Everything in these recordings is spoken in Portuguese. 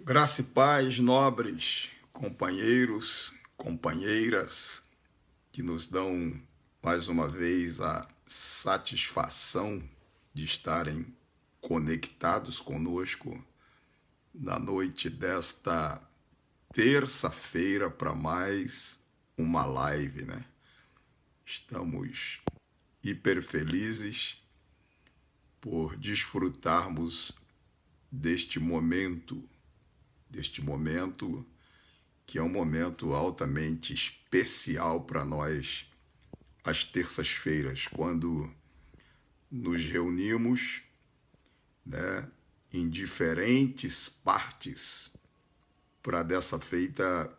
Graça e paz, nobres companheiros, companheiras, que nos dão mais uma vez a satisfação de estarem conectados conosco na noite desta terça-feira para mais uma live, né? Estamos hiper felizes por desfrutarmos deste momento que é um momento altamente especial para nós, às terças-feiras, quando nos reunimos, né, em diferentes partes para dessa feita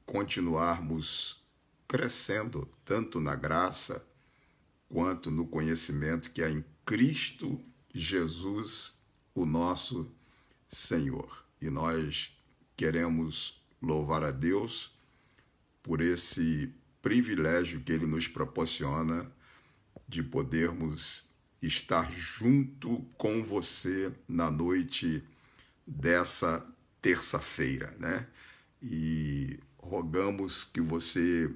continuarmos crescendo tanto na graça quanto no conhecimento que há em Cristo Jesus, o nosso Senhor. E nós queremos louvar a Deus por esse privilégio que Ele nos proporciona de podermos estar junto com você na noite dessa terça-feira, né? E rogamos que você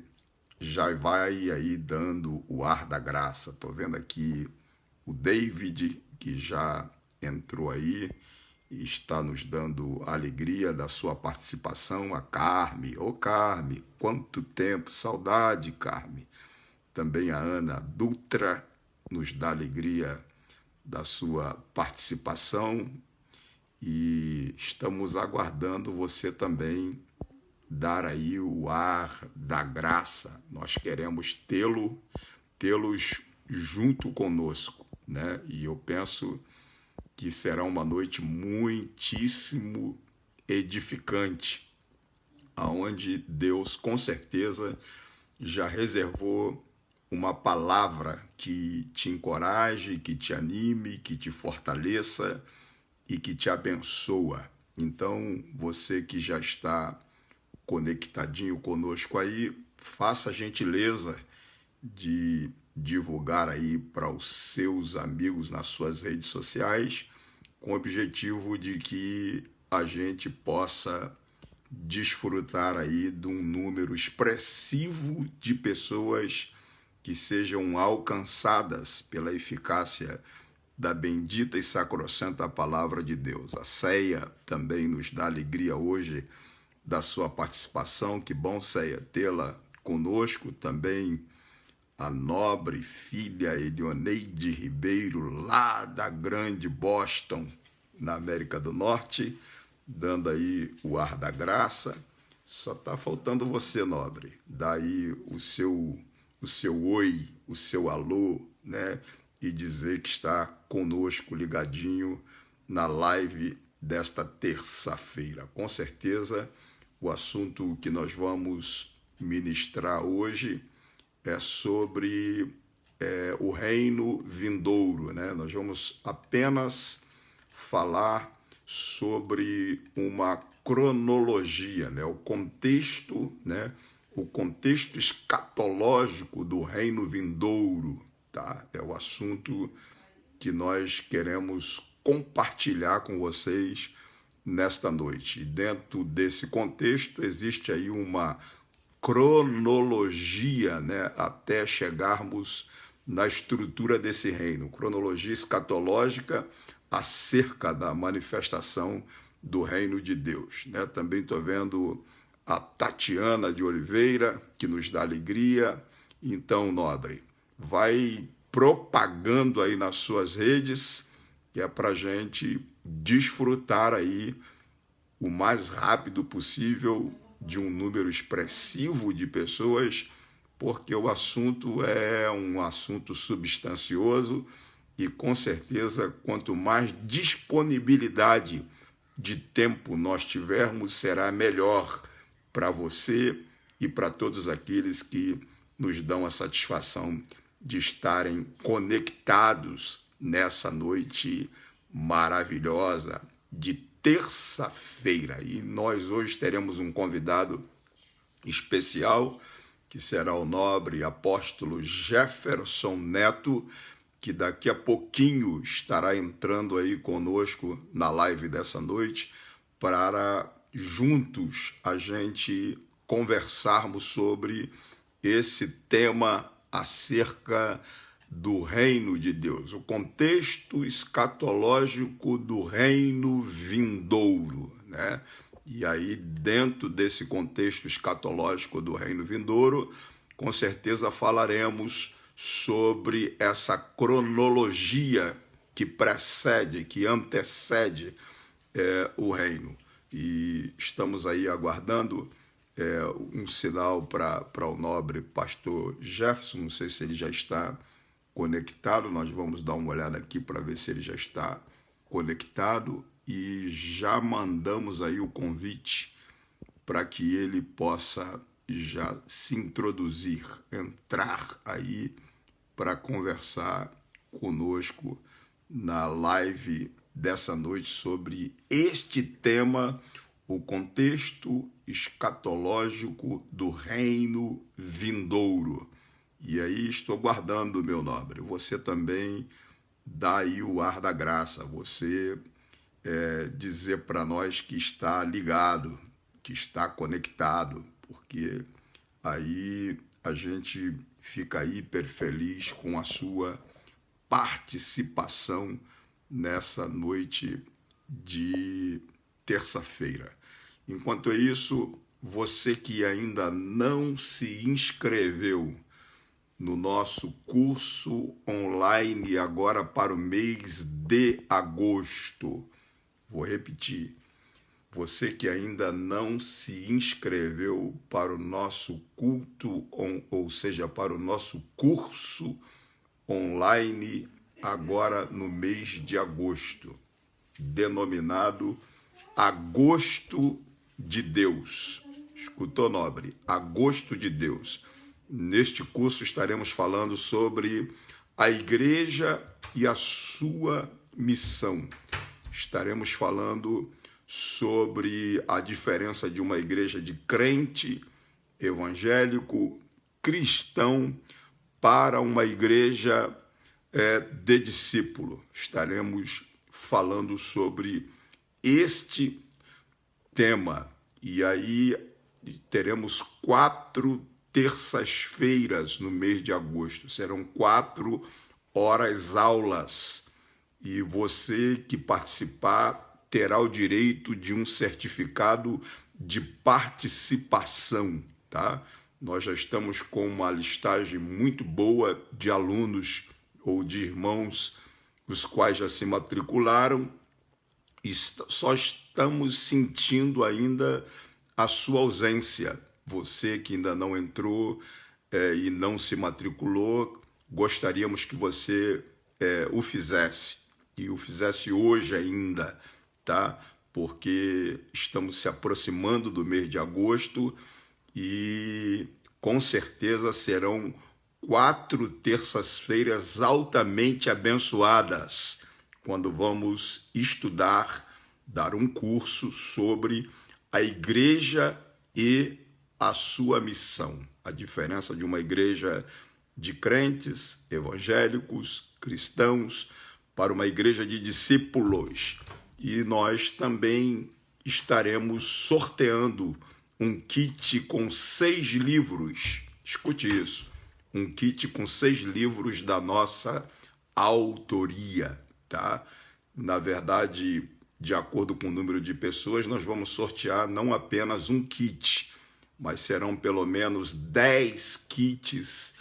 já vai aí dando o ar da graça. Estou vendo aqui o David, que já entrou aí e está nos dando a alegria da sua participação. A Carme, Carme, quanto tempo, saudade, Carme. Também a Ana Dutra nos dá alegria da sua participação e estamos aguardando você também dar aí o ar da graça. Nós queremos tê-los junto conosco, né? E eu penso que será uma noite muitíssimo edificante, aonde Deus com certeza já reservou uma palavra que te encoraje, que te anime, que te fortaleça e que te abençoa. Então, você que já está conectadinho conosco aí, faça a gentileza de divulgar aí para os seus amigos nas suas redes sociais, com o objetivo de que a gente possa desfrutar aí de um número expressivo de pessoas que sejam alcançadas pela eficácia da bendita e sacrossanta palavra de Deus. A Ceia também nos dá alegria hoje da sua participação. Que bom, Ceia, tê-la conosco. Também a nobre filha Elioneide Ribeiro, lá da grande Boston, na América do Norte, dando aí o ar da graça. Só está faltando você, nobre. Dá aí o seu oi, o seu alô, né? E dizer que está conosco, ligadinho, na live desta terça-feira. Com certeza, o assunto que nós vamos ministrar hoje é sobre o reino vindouro, né? Nós vamos apenas falar sobre uma cronologia, né? O contexto, né? O contexto escatológico do reino vindouro, tá? É o assunto que nós queremos compartilhar com vocês nesta noite. E dentro desse contexto existe aí uma cronologia, né, até chegarmos na estrutura desse reino, cronologia escatológica acerca da manifestação do reino de Deus, né? Também estou vendo a Tatiana de Oliveira, que nos dá alegria. Então, nobre, vai propagando aí nas suas redes, que é para a gente desfrutar aí o mais rápido possível de um número expressivo de pessoas, porque o assunto é um assunto substancioso e, com certeza, quanto mais disponibilidade de tempo nós tivermos, será melhor para você e para todos aqueles que nos dão a satisfação de estarem conectados nessa noite maravilhosa de terça-feira. E nós hoje teremos um convidado especial, que será o nobre apóstolo Jefferson Neto, que daqui a pouquinho estará entrando aí conosco na live dessa noite para juntos a gente conversarmos sobre esse tema acerca do reino de Deus, o contexto escatológico do reino vindouro, né? E aí, dentro desse contexto escatológico do reino vindouro, com certeza falaremos sobre essa cronologia que precede, que antecede o reino. E estamos aí aguardando um sinal para o nobre pastor Jefferson. Não sei se ele já está conectado, nós vamos dar uma olhada aqui para ver se ele já está conectado, e já mandamos aí o convite para que ele possa já se introduzir, entrar aí para conversar conosco na live dessa noite sobre este tema, o contexto escatológico do reino vindouro. E aí estou guardando, meu nobre, você também dá aí o ar da graça, você dizer para nós que está ligado, que está conectado, porque aí a gente fica hiper feliz com a sua participação nessa noite de terça-feira. Enquanto isso, você que ainda não se inscreveu no nosso curso online agora para o mês de agosto, vou repetir, você que ainda não se inscreveu para o nosso culto, ou seja, para o nosso curso online agora no mês de agosto, denominado Agosto de Deus. Escutou, nobre? Agosto de Deus. Neste curso estaremos falando sobre a igreja e a sua missão. Estaremos falando sobre a diferença de uma igreja de crente, evangélico, cristão, para uma igreja de discípulo. Estaremos falando sobre este tema. E aí teremos 4 terças-feiras no mês de agosto. Serão 4 horas aulas. E você que participar terá o direito de um certificado de participação, tá? Nós já estamos com uma listagem muito boa de alunos ou de irmãos, os quais já se matricularam, e só estamos sentindo ainda a sua ausência. Você que ainda não entrou e não se matriculou, gostaríamos que você o fizesse, e o fizesse hoje ainda, tá? Porque estamos se aproximando do mês de agosto e com certeza serão 4 terças-feiras altamente abençoadas, quando vamos estudar, dar um curso sobre a igreja e a sua missão. A diferença de uma igreja de crentes, evangélicos, cristãos, para uma igreja de discípulos. E nós também estaremos sorteando um kit com 6 livros. Escute isso. Um kit com 6 livros da nossa autoria, tá? Na verdade, de acordo com o número de pessoas, nós vamos sortear não apenas um kit, mas serão pelo menos 10 kits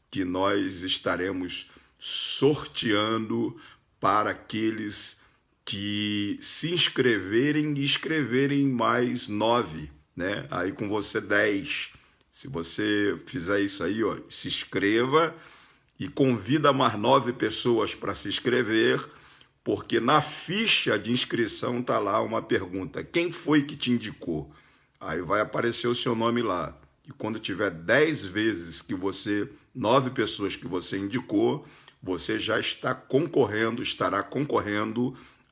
que nós estaremos sorteando para aqueles que se inscreverem e escreverem mais 9, né? Aí com você 10. Se você fizer isso aí, ó, se inscreva e convida mais 9 pessoas para se inscrever, porque na ficha de inscrição está lá uma pergunta: quem foi que te indicou? Aí vai aparecer o seu nome lá. E quando tiver 10 vezes que 9 pessoas que você indicou, você já estará concorrendo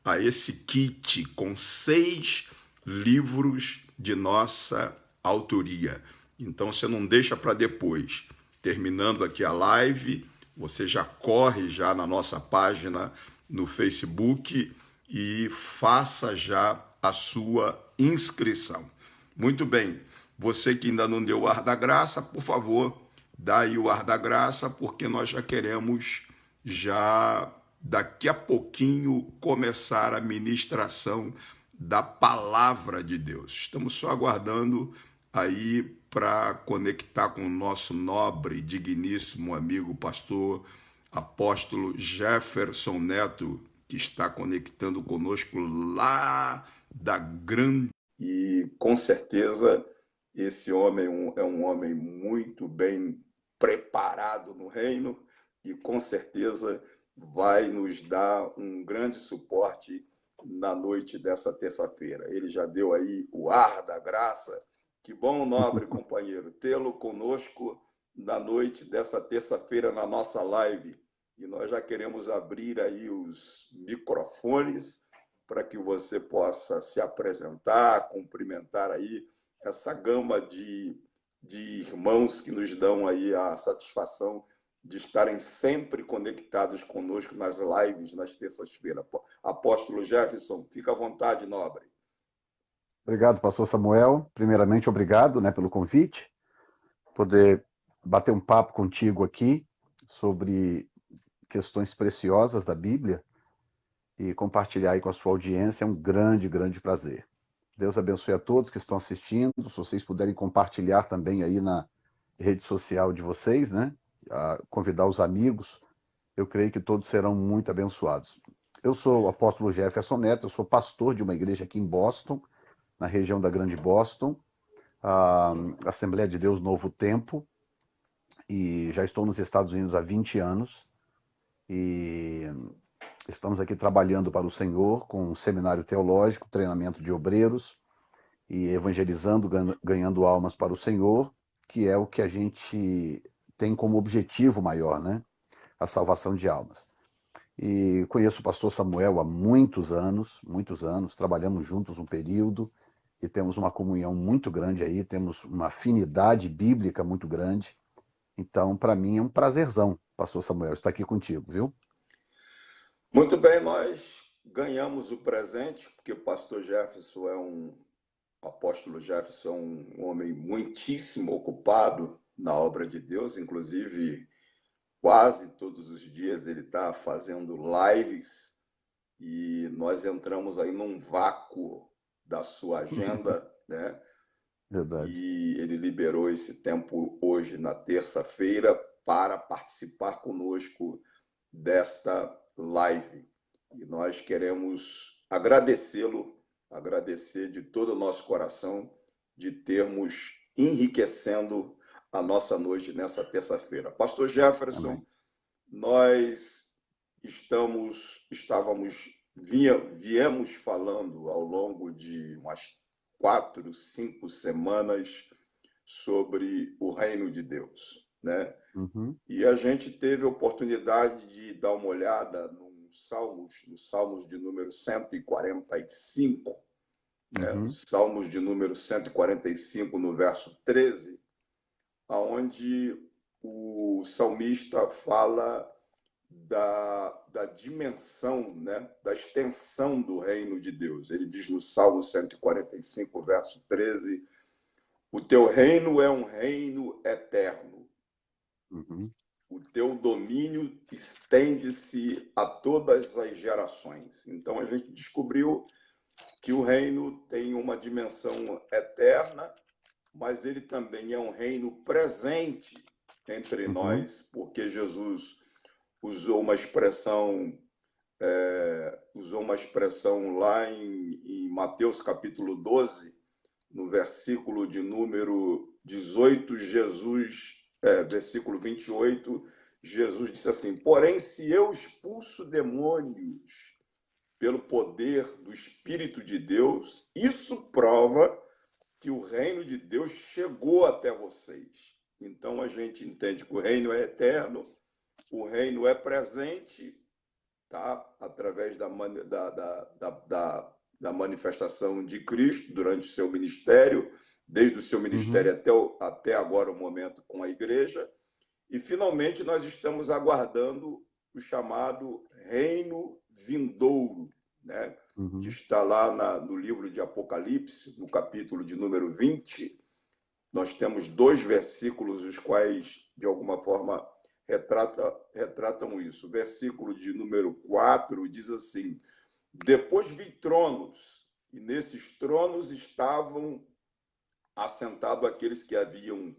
a esse kit com 6 livros de nossa autoria. Então você não deixa para depois. Terminando aqui a live, você já corre já na nossa página no Facebook e faça já a sua inscrição. Muito bem, você que ainda não deu o ar da graça, por favor, dá aí o ar da graça, porque nós já queremos, já daqui a pouquinho, começar a ministração da palavra de Deus. Estamos só aguardando aí para conectar com o nosso nobre, digníssimo amigo pastor apóstolo Jefferson Neto, que está conectando conosco lá da grande. E com certeza esse homem é um homem muito bem preparado no reino e com certeza vai nos dar um grande suporte na noite dessa terça-feira. Ele já deu aí o ar da graça. Que bom, nobre companheiro, tê-lo conosco na noite dessa terça-feira na nossa live. E nós já queremos abrir aí os microfones para que você possa se apresentar, cumprimentar aí essa gama de irmãos que nos dão aí a satisfação de estarem sempre conectados conosco nas lives, nas terças-feiras. Apóstolo Jefferson, fica à vontade, nobre. Obrigado, pastor Samuel. Primeiramente, obrigado, pelo convite, poder bater um papo contigo aqui sobre questões preciosas da Bíblia e compartilhar aí com a sua audiência é um grande, grande prazer. Deus abençoe a todos que estão assistindo, se vocês puderem compartilhar também aí na rede social de vocês, convidar os amigos, eu creio que todos serão muito abençoados. Eu sou o apóstolo Jefferson Neto, eu sou pastor de uma igreja aqui em Boston, na região da Grande Boston, a Assembleia de Deus Novo Tempo, e já estou nos Estados Unidos há 20 anos, e estamos aqui trabalhando para o Senhor com um seminário teológico, treinamento de obreiros, e evangelizando, ganhando almas para o Senhor, que é o que a gente tem como objetivo maior, a salvação de almas. E conheço o pastor Samuel há muitos anos, trabalhamos juntos um período, e temos uma comunhão muito grande aí, temos uma afinidade bíblica muito grande. Então, para mim, é um prazerzão, pastor Samuel, estar aqui contigo, viu? Muito bem, nós ganhamos o presente, porque o pastor Jefferson apóstolo Jefferson é um homem muitíssimo ocupado na obra de Deus, inclusive quase todos os dias ele está fazendo lives e nós entramos aí num vácuo da sua agenda, né? Verdade. E ele liberou esse tempo hoje, na terça-feira, para participar conosco desta live. E nós queremos agradecê-lo, agradecer de todo o nosso coração de termos enriquecendo a nossa noite nessa terça-feira. Pastor Jefferson, Amém. nós viemos falando ao longo de umas 4, 5 semanas sobre o reino de Deus, né? Uhum. E a gente teve a oportunidade de dar uma olhada nos Salmos de número 145, né? Salmos de número 145, no verso 13, onde o salmista fala da dimensão, né? Da extensão do reino de Deus. Ele diz no Salmo 145, verso 13, o teu reino é um reino eterno. Uhum. O teu domínio estende-se a todas as gerações. Então a gente descobriu que o reino tem uma dimensão eterna, mas ele também é um reino presente entre nós, porque Jesus usou uma expressão lá em Mateus capítulo 12, no versículo de número 18, versículo 28, Jesus disse assim: porém, se eu expulso demônios pelo poder do Espírito de Deus, isso prova que o reino de Deus chegou até vocês. Então a gente entende que o reino é eterno, o reino é presente, tá? Através da manifestação de Cristo durante o seu ministério, desde o seu ministério até agora o momento com a igreja. E, finalmente, nós estamos aguardando o chamado reino vindouro, né? que Uhum. está lá no livro de Apocalipse, no capítulo de número 20, nós temos 2 versículos, os quais, de alguma forma, retratam isso. O versículo de número 4 diz assim: depois vi tronos, e nesses tronos estavam assentados aqueles que haviam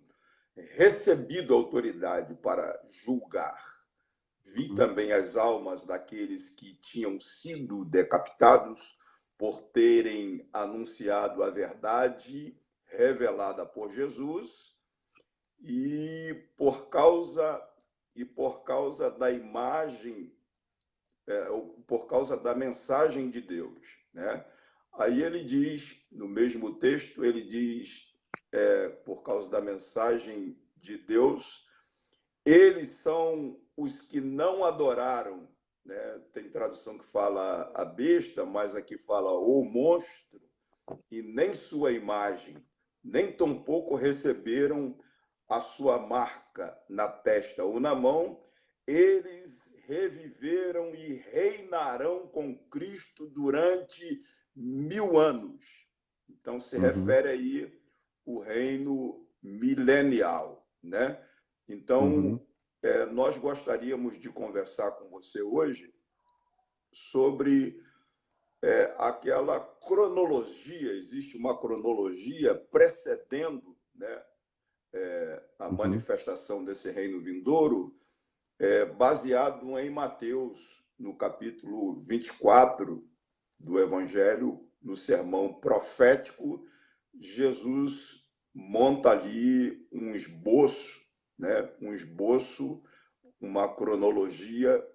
recebido autoridade para julgar. Vi Uhum. também as almas daqueles que tinham sido decapitados por terem anunciado a verdade revelada por Jesus e por causa da imagem, por causa da mensagem de Deus, né? Aí ele diz, no mesmo texto, ele diz, por causa da mensagem de Deus, eles são os que não adoraram, né? Tem tradução que fala a besta, mas aqui fala o monstro, e nem sua imagem, nem tampouco receberam a sua marca na testa ou na mão. Eles reviveram e reinarão com Cristo durante 1000 anos. Então se Uhum. refere aí o reino milenial, né? Então Uhum. nós gostaríamos de conversar com você hoje sobre aquela cronologia. Existe uma cronologia precedendo, né, a Uhum. manifestação desse reino vindouro, baseado em Mateus, no capítulo 24 do Evangelho, no sermão profético. Jesus monta ali um esboço, né, uma cronologia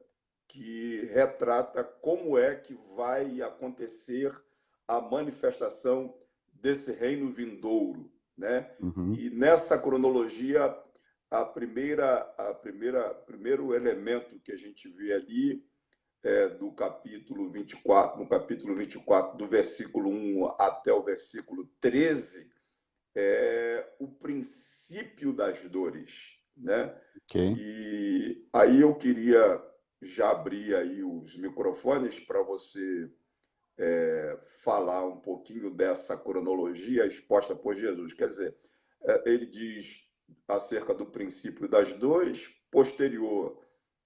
que retrata como é que vai acontecer a manifestação desse reino vindouro, né? Uhum. E nessa cronologia, primeiro elemento que a gente vê ali do capítulo 24, no capítulo 24, do versículo 1 até o versículo 13, é o princípio das dores, né? Ok. E aí eu queria já abrir aí os microfones para você falar um pouquinho dessa cronologia exposta por Jesus. Quer dizer, ele diz acerca do princípio das dores. Posterior,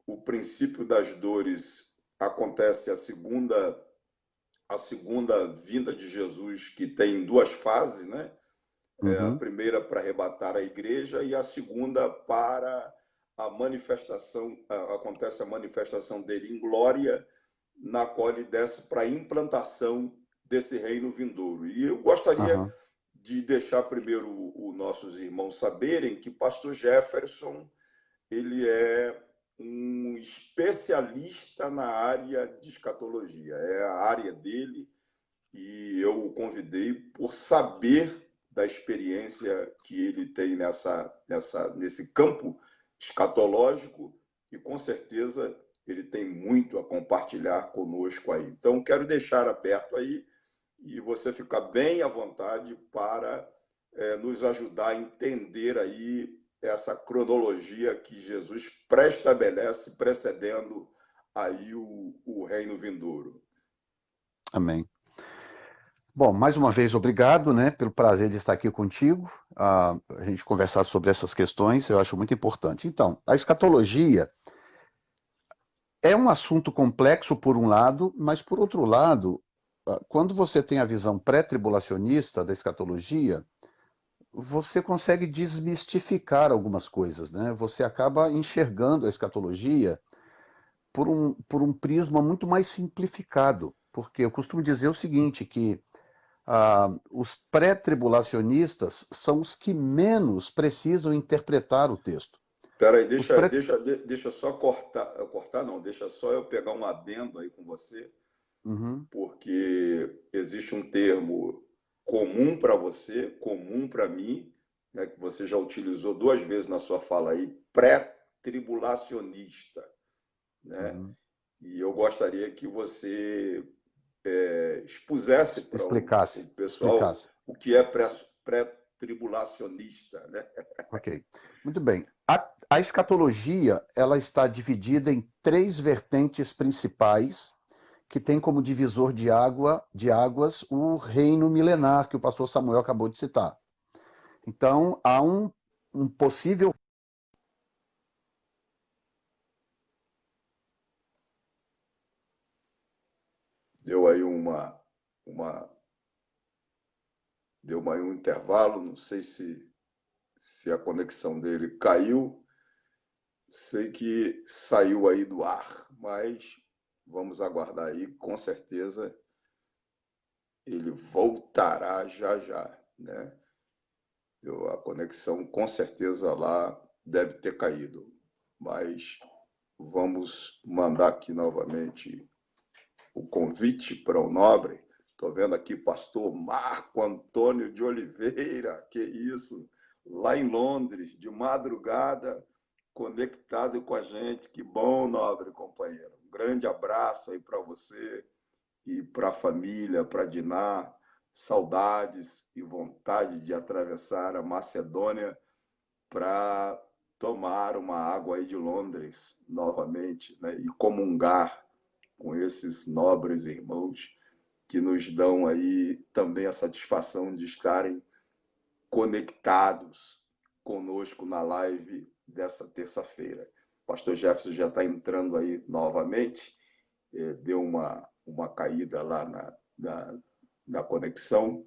o princípio das dores acontece a segunda vinda de Jesus, que tem 2 fases, né? A Uhum. primeira para arrebatar a igreja e a segunda para a manifestação, acontece a manifestação dele em glória, na qual ele desce para a implantação desse reino vindouro. E eu gostaria Aham. de deixar primeiro os nossos irmãos saberem que pastor Jefferson, ele é um especialista na área de escatologia, é a área dele, e eu o convidei por saber da experiência que ele tem nesse campo escatológico, e com certeza ele tem muito a compartilhar conosco aí. Então, quero deixar aberto aí e você ficar bem à vontade para nos ajudar a entender aí essa cronologia que Jesus pré-estabelece, precedendo aí o reino vindouro. Amém. Bom, mais uma vez, obrigado, né, pelo prazer de estar aqui contigo, a gente conversar sobre essas questões, eu acho muito importante. Então, a escatologia é um assunto complexo por um lado, mas por outro lado, quando você tem a visão pré-tribulacionista da escatologia, você consegue desmistificar algumas coisas, né? Você acaba enxergando a escatologia por um prisma muito mais simplificado, porque eu costumo dizer o seguinte, que os pré-tribulacionistas são os que menos precisam interpretar o texto. Peraí, Os pré... deixa só cortar não, deixa só eu pegar um adendo aí com você, Uhum, porque existe um termo comum para você, comum para mim, né, que você já utilizou 2 vezes na sua fala aí, pré-tribulacionista, né? uhum. E eu gostaria que você expusesse para o pessoal Explicasse. o que é pré-tribulacionista, né? Ok. Muito bem. A escatologia, ela está dividida em 3 vertentes principais que tem como divisor de águas o reino milenar que o pastor Samuel acabou de citar. Então, há um possível... Deu aí um intervalo, não sei se a conexão dele caiu, sei que saiu aí do ar, mas vamos aguardar aí, com certeza ele voltará já já, né? A conexão com certeza lá deve ter caído, mas vamos mandar aqui novamente o convite para o Nobre. Estou vendo aqui pastor Marco Antônio de Oliveira, que isso, lá em Londres, de madrugada, conectado com a gente. Que bom, nobre companheiro. Um grande abraço aí para você e para a família, para Diná. Saudades e vontade de atravessar a Macedônia para tomar uma água aí de Londres novamente, né? E comungar com esses nobres irmãos que nos dão aí também a satisfação de estarem conectados conosco na live dessa terça-feira. O pastor Jefferson já está entrando aí novamente, deu uma caída lá na conexão,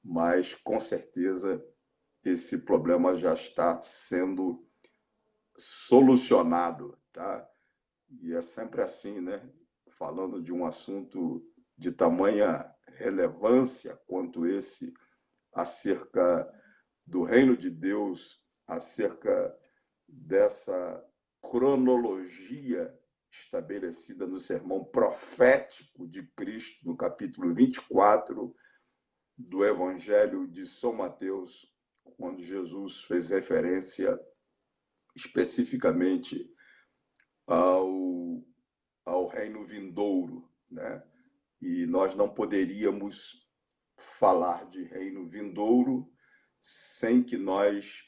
mas com certeza esse problema já está sendo solucionado, tá? E é sempre assim, né? Falando de um assunto de tamanha relevância quanto esse, acerca do reino de Deus, acerca dessa cronologia estabelecida no sermão profético de Cristo, no capítulo 24 do Evangelho de São Mateus, quando Jesus fez referência especificamente ao reino vindouro, né? E nós não poderíamos falar de reino vindouro sem que nós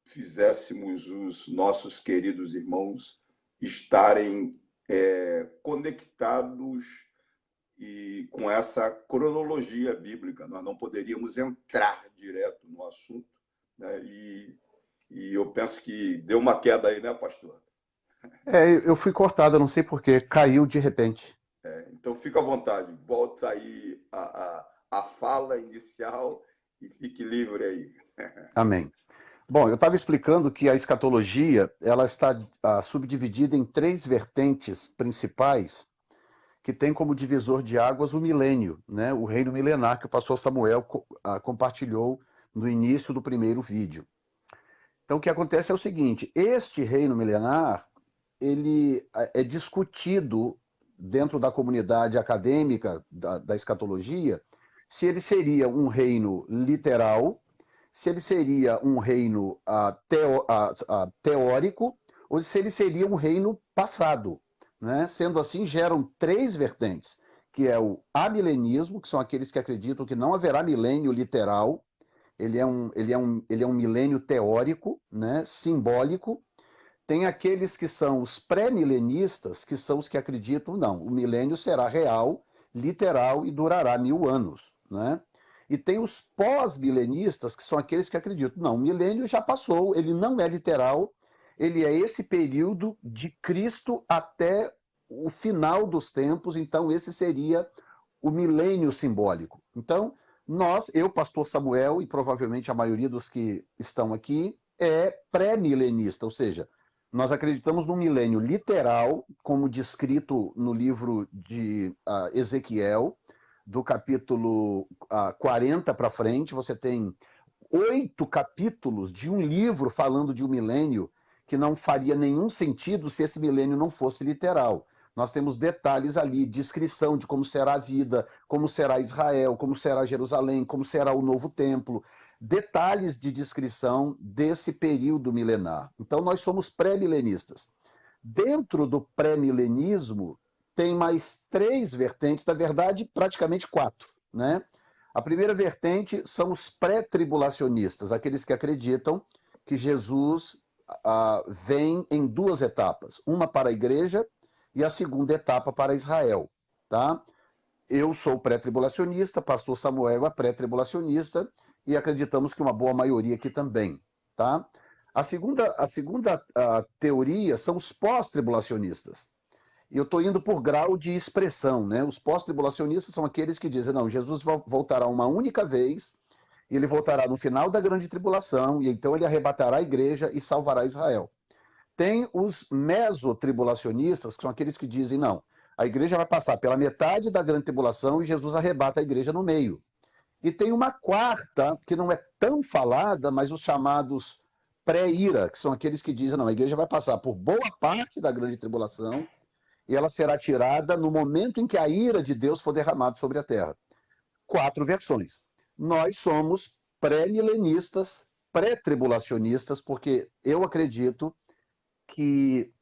fizéssemos os nossos queridos irmãos estarem conectados e com essa cronologia bíblica. Nós não poderíamos entrar direto no assunto, né? E eu penso que deu uma queda aí, né, pastor? eu fui cortado, não sei porquê, caiu de repente. Então fica à vontade, volta aí a fala inicial e fique livre aí. Amém. Bom, eu estava explicando que a escatologia ela está subdividida em 3 vertentes principais que tem como divisor de águas o milênio, né? O reino milenar que o pastor Samuel compartilhou no início do primeiro vídeo. Então, o que acontece é o seguinte, este reino milenar, ele é discutido dentro da comunidade acadêmica da escatologia, se ele seria um reino literal, se ele seria um reino teórico, ou se ele seria um reino passado, né? Sendo assim, geram 3 vertentes, que é o amilenismo, que são aqueles que acreditam que não haverá milênio literal, ele é um milênio teórico, né? Simbólico. Tem aqueles que são os pré-milenistas, que são os que acreditam, não, o milênio será real, literal e durará 1000 anos, né? E tem os pós-milenistas, que são aqueles que acreditam, não, o milênio já passou, ele não é literal, ele é esse período de Cristo até o final dos tempos, então esse seria o milênio simbólico. Então, eu, pastor Samuel, e provavelmente a maioria dos que estão aqui, é pré-milenista, ou seja, nós acreditamos num milênio literal, como descrito no livro de Ezequiel, do capítulo 40 para frente, você tem 8 capítulos de um livro falando de um milênio que não faria nenhum sentido se esse milênio não fosse literal. Nós temos detalhes ali, descrição de como será a vida, como será Israel, como será Jerusalém, como será o novo templo, detalhes de descrição desse período milenar. Então, nós somos pré-milenistas. Dentro do pré-milenismo, tem mais 3 vertentes, na verdade, praticamente 4, né? A primeira vertente são os pré-tribulacionistas, aqueles que acreditam que Jesus vem em 2 etapas, uma para a igreja e a segunda etapa para Israel. tá? Eu sou pré-tribulacionista, pastor Samuel é pré-tribulacionista, e acreditamos que uma boa maioria aqui também, tá? A segunda teoria são os pós-tribulacionistas. E eu estou indo por grau de expressão, né? Os pós-tribulacionistas são aqueles que dizem, não, Jesus voltará uma única vez, e ele voltará no final da grande tribulação, e então ele arrebatará a igreja e salvará Israel. Tem os mesotribulacionistas, que são aqueles que dizem, não, a igreja vai passar pela metade da grande tribulação e Jesus arrebata a igreja no meio. E tem uma quarta, que não é tão falada, mas os chamados pré-ira, que são aqueles que dizem, não, a igreja vai passar por boa parte da grande tribulação e ela será tirada no momento em que a ira de Deus for derramada sobre a terra. 4 versões. Nós somos pré-milenistas, pré-tribulacionistas, porque eu acredito que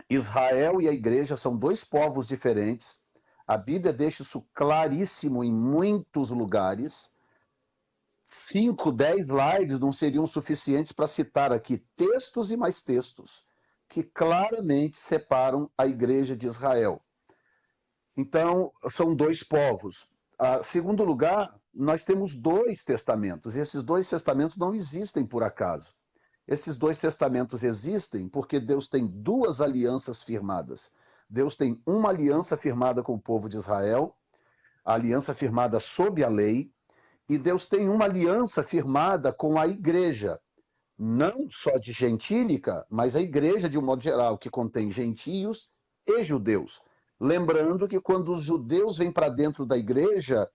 Israel e a igreja são 2 povos diferentes. A Bíblia deixa isso claríssimo em muitos lugares. 5, 10 lives não seriam suficientes para citar aqui textos e mais textos que claramente separam a igreja de Israel. Então, são 2 povos. Segundo lugar, nós temos 2 testamentos. Esses 2 testamentos não existem por acaso. Esses 2 testamentos existem porque Deus tem 2 alianças firmadas. Deus tem uma aliança firmada com o povo de Israel, a aliança firmada sob a lei, e Deus tem uma aliança firmada com a igreja, não só de gentílica, mas a igreja de um modo geral, que contém gentios e judeus. Lembrando que quando os judeus vêm para dentro da igreja,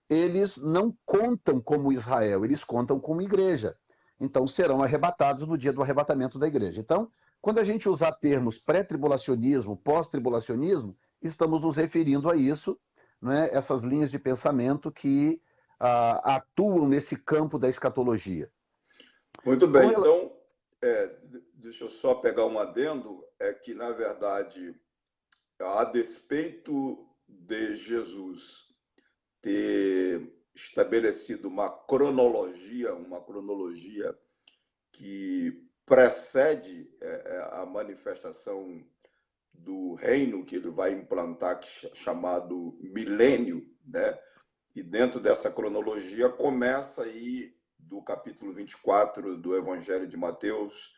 eles não contam como Israel, eles contam como igreja. Então serão arrebatados no dia do arrebatamento da igreja. Então, quando a gente usar termos pré-tribulacionismo, pós-tribulacionismo, estamos nos referindo a isso, né? Essas linhas de pensamento que atuam nesse campo da escatologia. Muito bem, então, deixa eu só pegar um adendo, é que, na verdade, a despeito de Jesus ter estabelecido uma cronologia que precede a manifestação do reino que ele vai implantar, chamado milênio, né? E dentro dessa cronologia começa aí do capítulo 24 do Evangelho de Mateus,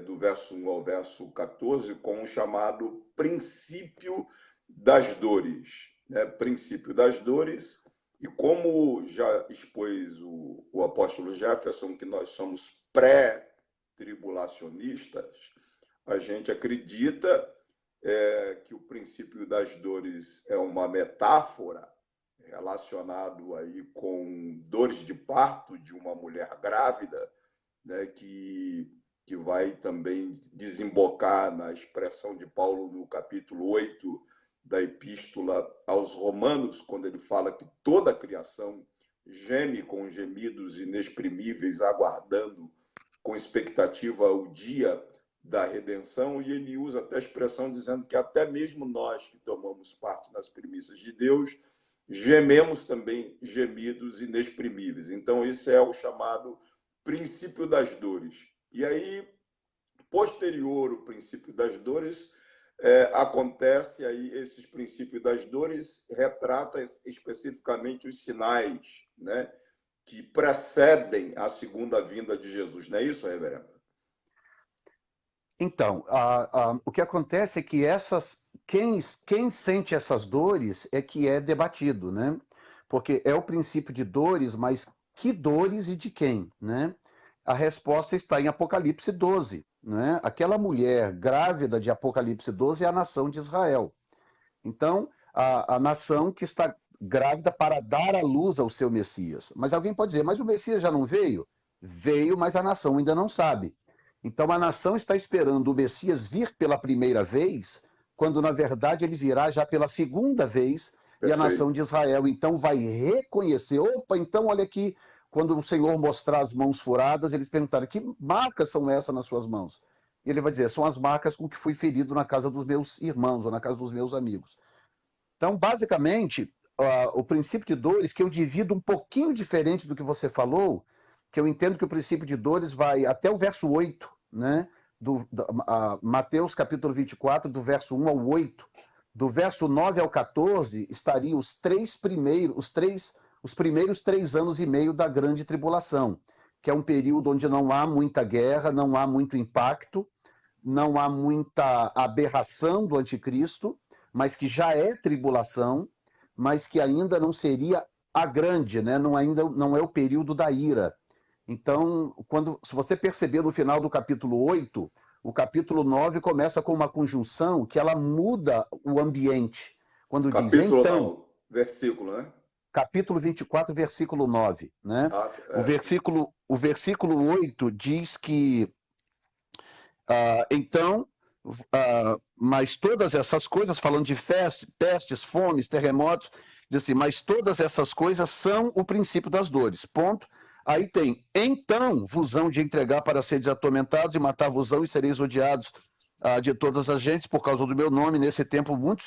do verso 1 ao verso 14, com o chamado princípio das dores. Né? Princípio das dores, e como já expôs o apóstolo Jefferson, que nós somos pré-tribulacionistas, a gente acredita que o princípio das dores é uma metáfora relacionado aí com dores de parto de uma mulher grávida, né, que vai também desembocar na expressão de Paulo no capítulo 8 da Epístola aos Romanos, quando ele fala que toda a criação geme com gemidos inexprimíveis, aguardando com expectativa o dia da redenção, e ele usa até a expressão dizendo que até mesmo nós que tomamos parte nas primícias de Deus, gememos também gemidos inexprimíveis. Então, isso é o chamado princípio das dores. E aí, posterior ao princípio das dores, acontece aí, esses princípios das dores retrata especificamente os sinais, né, que precedem a segunda vinda de Jesus. Não é isso, reverendo? Então, o que acontece é que quem sente essas dores é que é debatido, né? Porque é o princípio de dores, mas que dores e de quem, né? A resposta está em Apocalipse 12, né? Aquela mulher grávida de Apocalipse 12 é a nação de Israel. Então, a nação que está grávida para dar à luz ao seu Messias. Mas alguém pode dizer, mas o Messias já não veio? Veio, mas a nação ainda não sabe. Então a nação está esperando o Messias vir pela primeira vez, quando na verdade ele virá já pela segunda vez. Perfeito. E a nação de Israel então vai reconhecer, opa, então olha aqui, quando o Senhor mostrar as mãos furadas, eles perguntaram, que marcas são essas nas suas mãos? E ele vai dizer, são as marcas com que fui ferido na casa dos meus irmãos, ou na casa dos meus amigos. Então, basicamente, o princípio de dores, que eu divido um pouquinho diferente do que você falou, que eu entendo que o princípio de dores vai até o verso 8, né? Mateus capítulo 24, do verso 1 ao 8. Do verso 9 ao 14 estariam os primeiros 3 anos e meio da grande tribulação, que é um período onde não há muita guerra, não há muito impacto, não há muita aberração do anticristo, mas que já é tribulação, mas que ainda não seria a grande, né? Ainda não é o período da ira. Então, se você perceber no final do capítulo 8, o capítulo 9 começa com uma conjunção que ela muda o ambiente. Quando Capítulo diz, então, não, versículo, né? capítulo 24, versículo 9, né? O versículo 8 diz que, então, mas todas essas coisas, falando de pestes, fomes, terremotos, diz assim, mas todas essas coisas são o princípio das dores, ponto. Aí tem, então vos hão de entregar para seres atormentados e matar-vos-ão e sereis odiados de todas as gentes por causa do meu nome. Nesse tempo muitos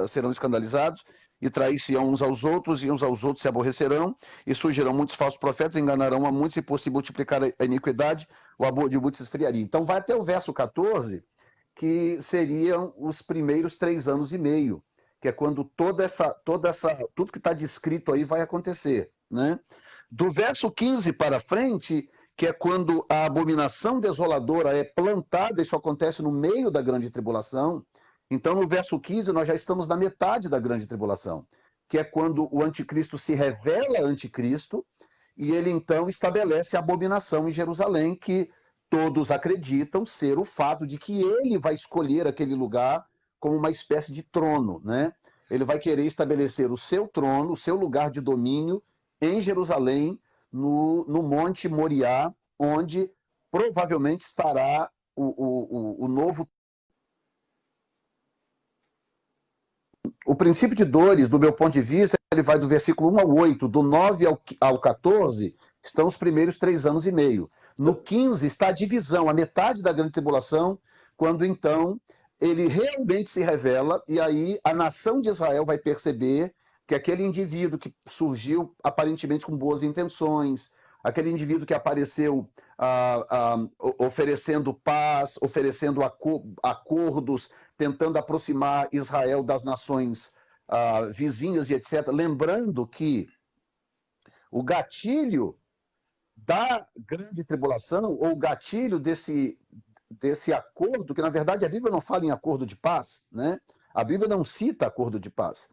serão escandalizados e trair-se-ão uns aos outros, e uns aos outros se aborrecerão, e surgirão muitos falsos profetas, enganarão a muitos, e por se multiplicar a iniquidade, o amor de muitos esfriaria. Então vai até o verso 14, que seriam os primeiros 3 anos e meio, que é quando tudo que está descrito aí vai acontecer, né? Do verso 15 para frente, que é quando a abominação desoladora é plantada, isso acontece no meio da grande tribulação. Então, no verso 15, nós já estamos na metade da grande tribulação, que é quando o anticristo se revela anticristo, e ele então estabelece a abominação em Jerusalém, que todos acreditam ser o fato de que ele vai escolher aquele lugar como uma espécie de trono, né? Ele vai querer estabelecer o seu trono, o seu lugar de domínio em Jerusalém, no Monte Moriá, onde provavelmente estará o novo. O princípio de dores, do meu ponto de vista, ele vai do versículo 1 ao 8, do 9 ao 14, estão os primeiros 3 anos e meio. No 15 está a divisão, a metade da grande tribulação, quando então ele realmente se revela, e aí a nação de Israel vai perceber que aquele indivíduo que surgiu aparentemente com boas intenções, aquele indivíduo que apareceu oferecendo paz, oferecendo acordos, tentando aproximar Israel das nações vizinhas e etc. Lembrando que o gatilho da grande tribulação, ou o gatilho desse acordo, que na verdade a Bíblia não fala em acordo de paz, né? A Bíblia não cita acordo de paz.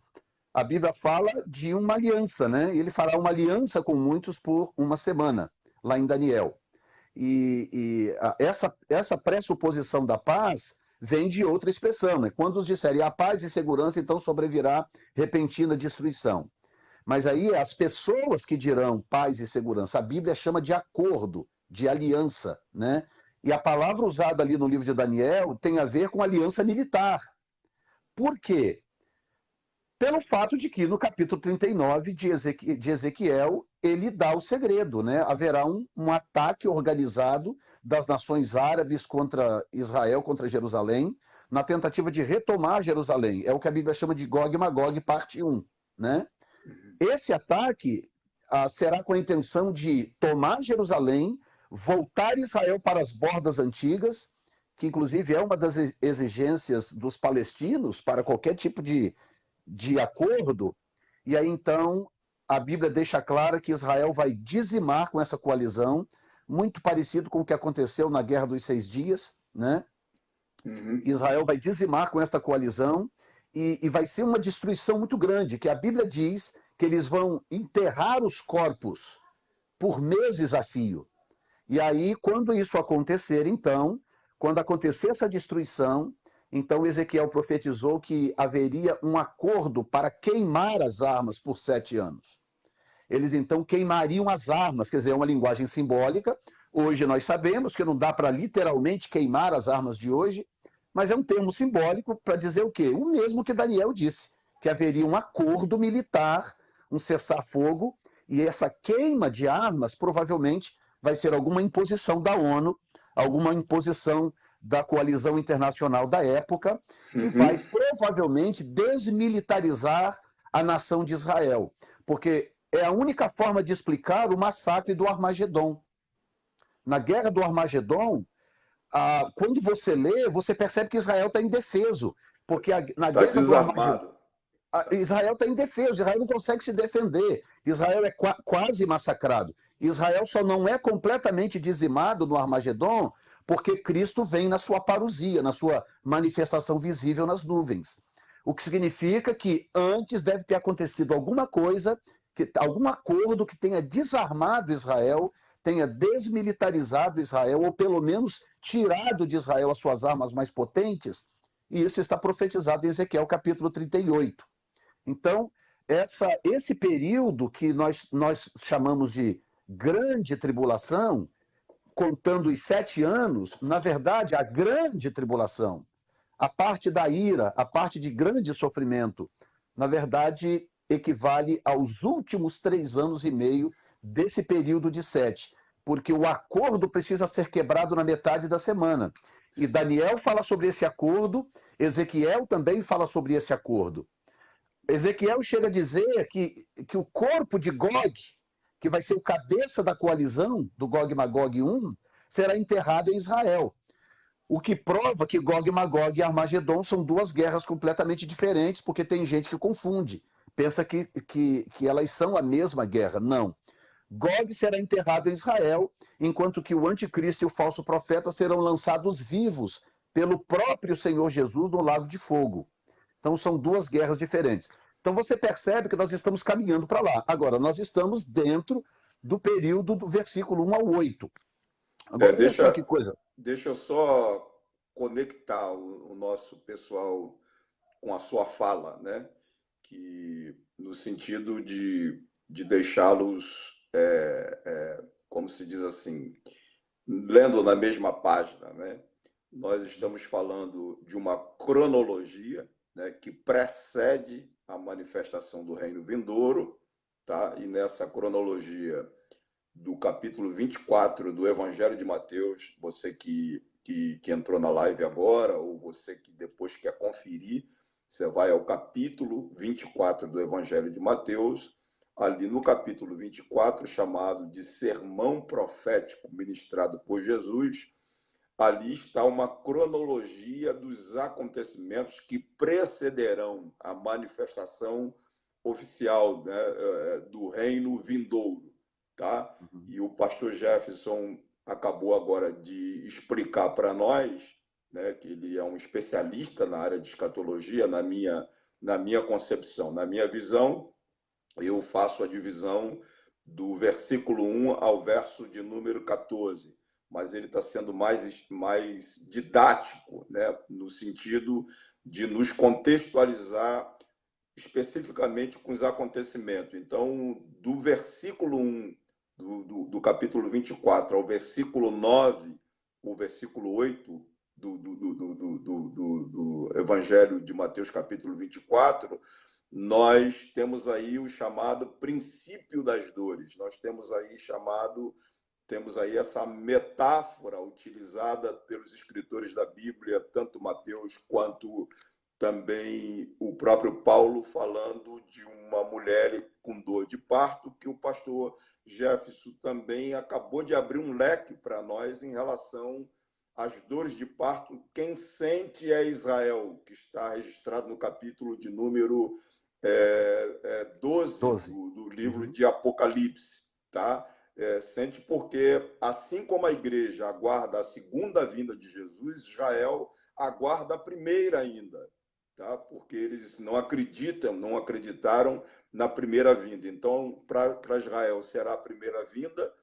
A Bíblia fala de uma aliança, né? E ele fará uma aliança com muitos por uma semana, lá em Daniel. Essa pressuposição da paz vem de outra expressão, né? Quando os disserem a paz e segurança, então sobrevirá repentina destruição. Mas aí as pessoas que dirão paz e segurança, a Bíblia chama de acordo, de aliança, né? E a palavra usada ali no livro de Daniel tem a ver com aliança militar. Por quê? Pelo fato de que no capítulo 39 de Ezequiel, ele dá o segredo, né? Haverá um ataque organizado das nações árabes contra Israel, contra Jerusalém, na tentativa de retomar Jerusalém. É o que a Bíblia chama de Gog e Magog, parte 1, né? Esse ataque será com a intenção de tomar Jerusalém, voltar Israel para as bordas antigas, que inclusive é uma das exigências dos palestinos para qualquer tipo de acordo, e aí então a Bíblia deixa clara que Israel vai dizimar com essa coalizão, muito parecido com o que aconteceu na Guerra dos 6 Dias, né? Israel vai dizimar com esta coalizão e vai ser uma destruição muito grande, que a Bíblia diz que eles vão enterrar os corpos por meses a fio. E aí, quando isso acontecer, então, quando acontecer essa destruição, então Ezequiel profetizou que haveria um acordo para queimar as armas por 7 anos. Eles então queimariam as armas, quer dizer, é uma linguagem simbólica. Hoje nós sabemos que não dá para literalmente queimar as armas de hoje, mas é um termo simbólico para dizer o quê? O mesmo que Daniel disse, que haveria um acordo militar, um cessar-fogo, e essa queima de armas provavelmente vai ser alguma imposição da ONU, alguma imposição da coalizão internacional da época, que vai provavelmente desmilitarizar a nação de Israel, porque é a única forma de explicar o massacre do Armagedon. Na guerra do Armagedon, quando você lê, você percebe que Israel está indefeso. Porque na Está guerra do Armagedon, desarmado. Israel está indefeso, Israel não consegue se defender, Israel é quase massacrado. Israel só não é completamente dizimado no Armagedon porque Cristo vem na sua parousia, na sua manifestação visível nas nuvens. O que significa que antes deve ter acontecido alguma coisa, algum acordo que tenha desarmado Israel, tenha desmilitarizado Israel, ou pelo menos tirado de Israel as suas armas mais potentes, e isso está profetizado em Ezequiel capítulo 38. Então, esse período que nós chamamos de grande tribulação, contando os 7 anos, na verdade, a grande tribulação, a parte da ira, a parte de grande sofrimento, na verdade, equivale aos últimos 3 anos e meio desse período de 7, porque o acordo precisa ser quebrado na metade da semana. E Daniel fala sobre esse acordo, Ezequiel também fala sobre esse acordo. Ezequiel chega a dizer que o corpo de Gog, que vai ser o cabeça da coalizão do Gog e Magog 1, será enterrado em Israel. O que prova que Gog e Magog e Armagedon são duas guerras completamente diferentes, porque tem gente que confunde, pensa que elas são a mesma guerra. Não. Gog será enterrado em Israel, enquanto que o anticristo e o falso profeta serão lançados vivos pelo próprio Senhor Jesus no lago de fogo. Então são duas guerras diferentes. Então você percebe que nós estamos caminhando para lá. Agora, nós estamos dentro do período do versículo 1 ao 8. Agora, olha só que coisa. Deixa eu só conectar o nosso pessoal com a sua fala, né? Que, no sentido de deixá-los, como se diz assim, lendo na mesma página, né? Nós estamos falando de uma cronologia, né, que precede a manifestação do reino vindouro, tá? E nessa cronologia do capítulo 24 do Evangelho de Mateus, você que entrou na live agora, ou você que depois quer conferir, você vai ao capítulo 24 do Evangelho de Mateus, ali no capítulo 24, chamado de Sermão Profético Ministrado por Jesus, ali está uma cronologia dos acontecimentos que precederão a manifestação oficial, né, do reino vindouro. Tá? E o pastor Jefferson acabou agora de explicar para nós, né, que ele é um especialista na área de escatologia, na minha concepção, na minha visão. Eu faço a divisão do versículo 1 ao verso de número 14, mas ele está sendo mais didático, né, no sentido de nos contextualizar especificamente com os acontecimentos. Então, do versículo 1 do capítulo 24 ao versículo 9, o versículo 8 do Evangelho de Mateus, capítulo 24, nós temos aí o chamado princípio das dores. Nós temos aí essa metáfora utilizada pelos escritores da Bíblia, tanto Mateus quanto também o próprio Paulo, falando de uma mulher com dor de parto, que o pastor Jefferson também acabou de abrir um leque para nós em relação às dores de parto. Quem sente é Israel, que está registrado no capítulo de número 12 do livro de Apocalipse. Tá? Sente porque, assim como a igreja aguarda a segunda vinda de Jesus, Israel aguarda a primeira ainda. Tá? Porque eles não acreditaram na primeira vinda. Então, para Israel será a primeira vinda,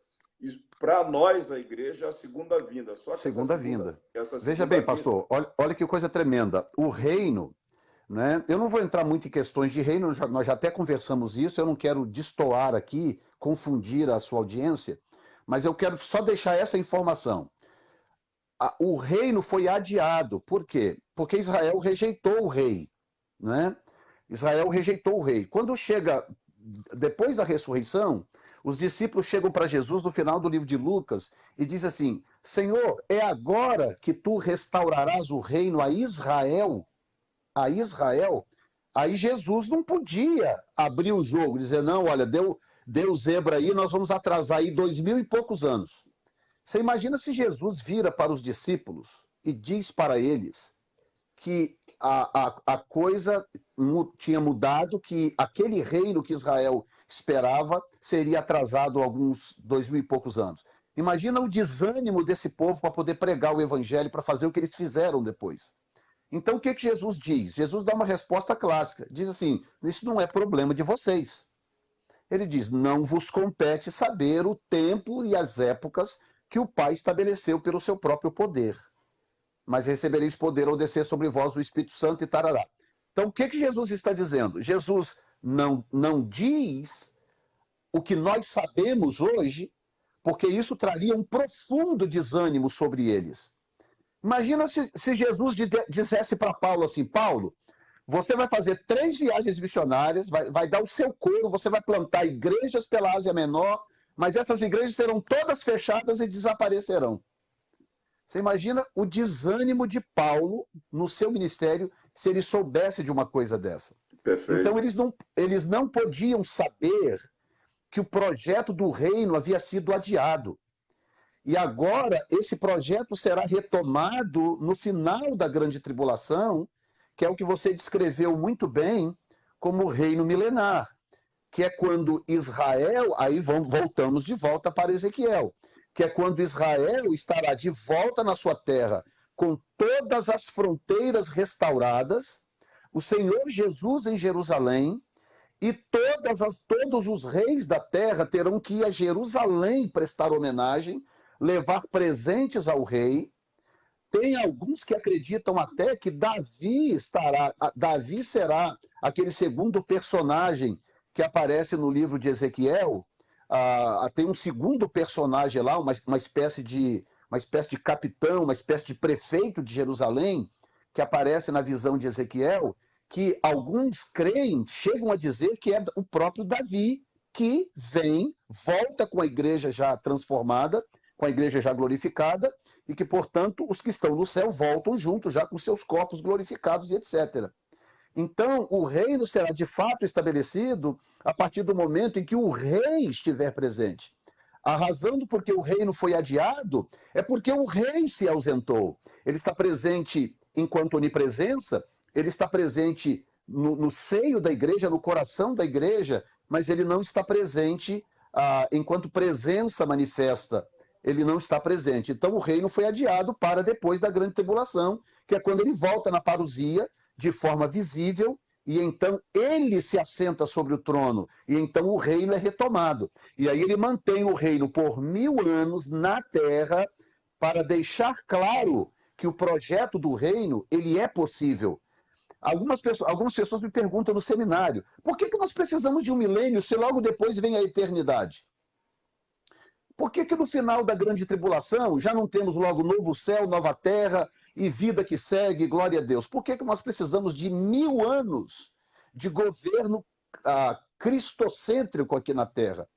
e para nós, a igreja, a segunda vinda. Só que segunda vinda. Veja bem, pastor, olha que coisa tremenda. O reino, né? Eu não vou entrar muito em questões de reino, nós já até conversamos isso, eu não quero destoar aqui, confundir a sua audiência, mas eu quero só deixar essa informação. O reino foi adiado. Por quê? Porque Israel rejeitou o rei. Né? Israel rejeitou o rei. Quando chega, depois da ressurreição, os discípulos chegam para Jesus no final do livro de Lucas e dizem assim: Senhor, é agora que tu restaurarás o reino a Israel? A Israel? Aí Jesus não podia abrir o jogo, dizer, não, olha, deu zebra aí, nós vamos atrasar aí 2000 e poucos anos. Você imagina se Jesus vira para os discípulos e diz para eles que a coisa tinha mudado, que aquele reino que Israel esperava seria atrasado alguns 2000 e poucos anos. Imagina o desânimo desse povo para poder pregar o evangelho, para fazer o que eles fizeram depois. Então, o que Jesus diz? Jesus dá uma resposta clássica. Diz assim, isso não é problema de vocês. Ele diz, não vos compete saber o tempo e as épocas que o Pai estabeleceu pelo seu próprio poder. Mas recebereis poder ao descer sobre vós o Espírito Santo e tarará. Então, o que Jesus está dizendo? Jesus não diz o que nós sabemos hoje, porque isso traria um profundo desânimo sobre eles. Imagina se Jesus dissesse para Paulo assim, Paulo, você vai fazer 3 viagens missionárias, vai dar o seu couro, você vai plantar igrejas pela Ásia Menor, mas essas igrejas serão todas fechadas e desaparecerão. Você imagina o desânimo de Paulo no seu ministério se ele soubesse de uma coisa dessa. Perfeito. Então eles não podiam saber que o projeto do reino havia sido adiado. E agora esse projeto será retomado no final da grande tribulação, que é o que você descreveu muito bem como o reino milenar, que é quando Israel, aí voltamos de volta para Ezequiel, que é quando Israel estará de volta na sua terra, com todas as fronteiras restauradas, o Senhor Jesus em Jerusalém, e todos os reis da terra terão que ir a Jerusalém prestar homenagem, levar presentes ao rei. Tem alguns que acreditam até que Davi será aquele segundo personagem que aparece no livro de Ezequiel. Tem um segundo personagem lá, uma espécie de capitão, uma espécie de prefeito de Jerusalém, que aparece na visão de Ezequiel, que alguns creem, chegam a dizer que é o próprio Davi, que volta com a igreja já transformada, com a igreja já glorificada, e que, portanto, os que estão no céu voltam juntos, já com seus corpos glorificados e etc. Então, o reino será de fato estabelecido a partir do momento em que o rei estiver presente. A razão do porquê o reino foi adiado é porque o rei se ausentou. Ele está presente enquanto onipresença, ele está presente no seio da igreja, no coração da igreja, mas ele não está presente enquanto presença manifesta. Ele não está presente. Então, o reino foi adiado para depois da grande tribulação, que é quando ele volta na parousia, de forma visível, e então ele se assenta sobre o trono, e então o reino é retomado. E aí ele mantém o reino por 1000 anos na terra, para deixar claro que o projeto do reino, ele é possível. Algumas pessoas me perguntam no seminário, por que nós precisamos de um milênio se logo depois vem a eternidade? Por que no final da grande tribulação já não temos logo novo céu, nova terra e vida que segue, glória a Deus? Por que nós precisamos de 1000 anos de governo cristocêntrico aqui na terra?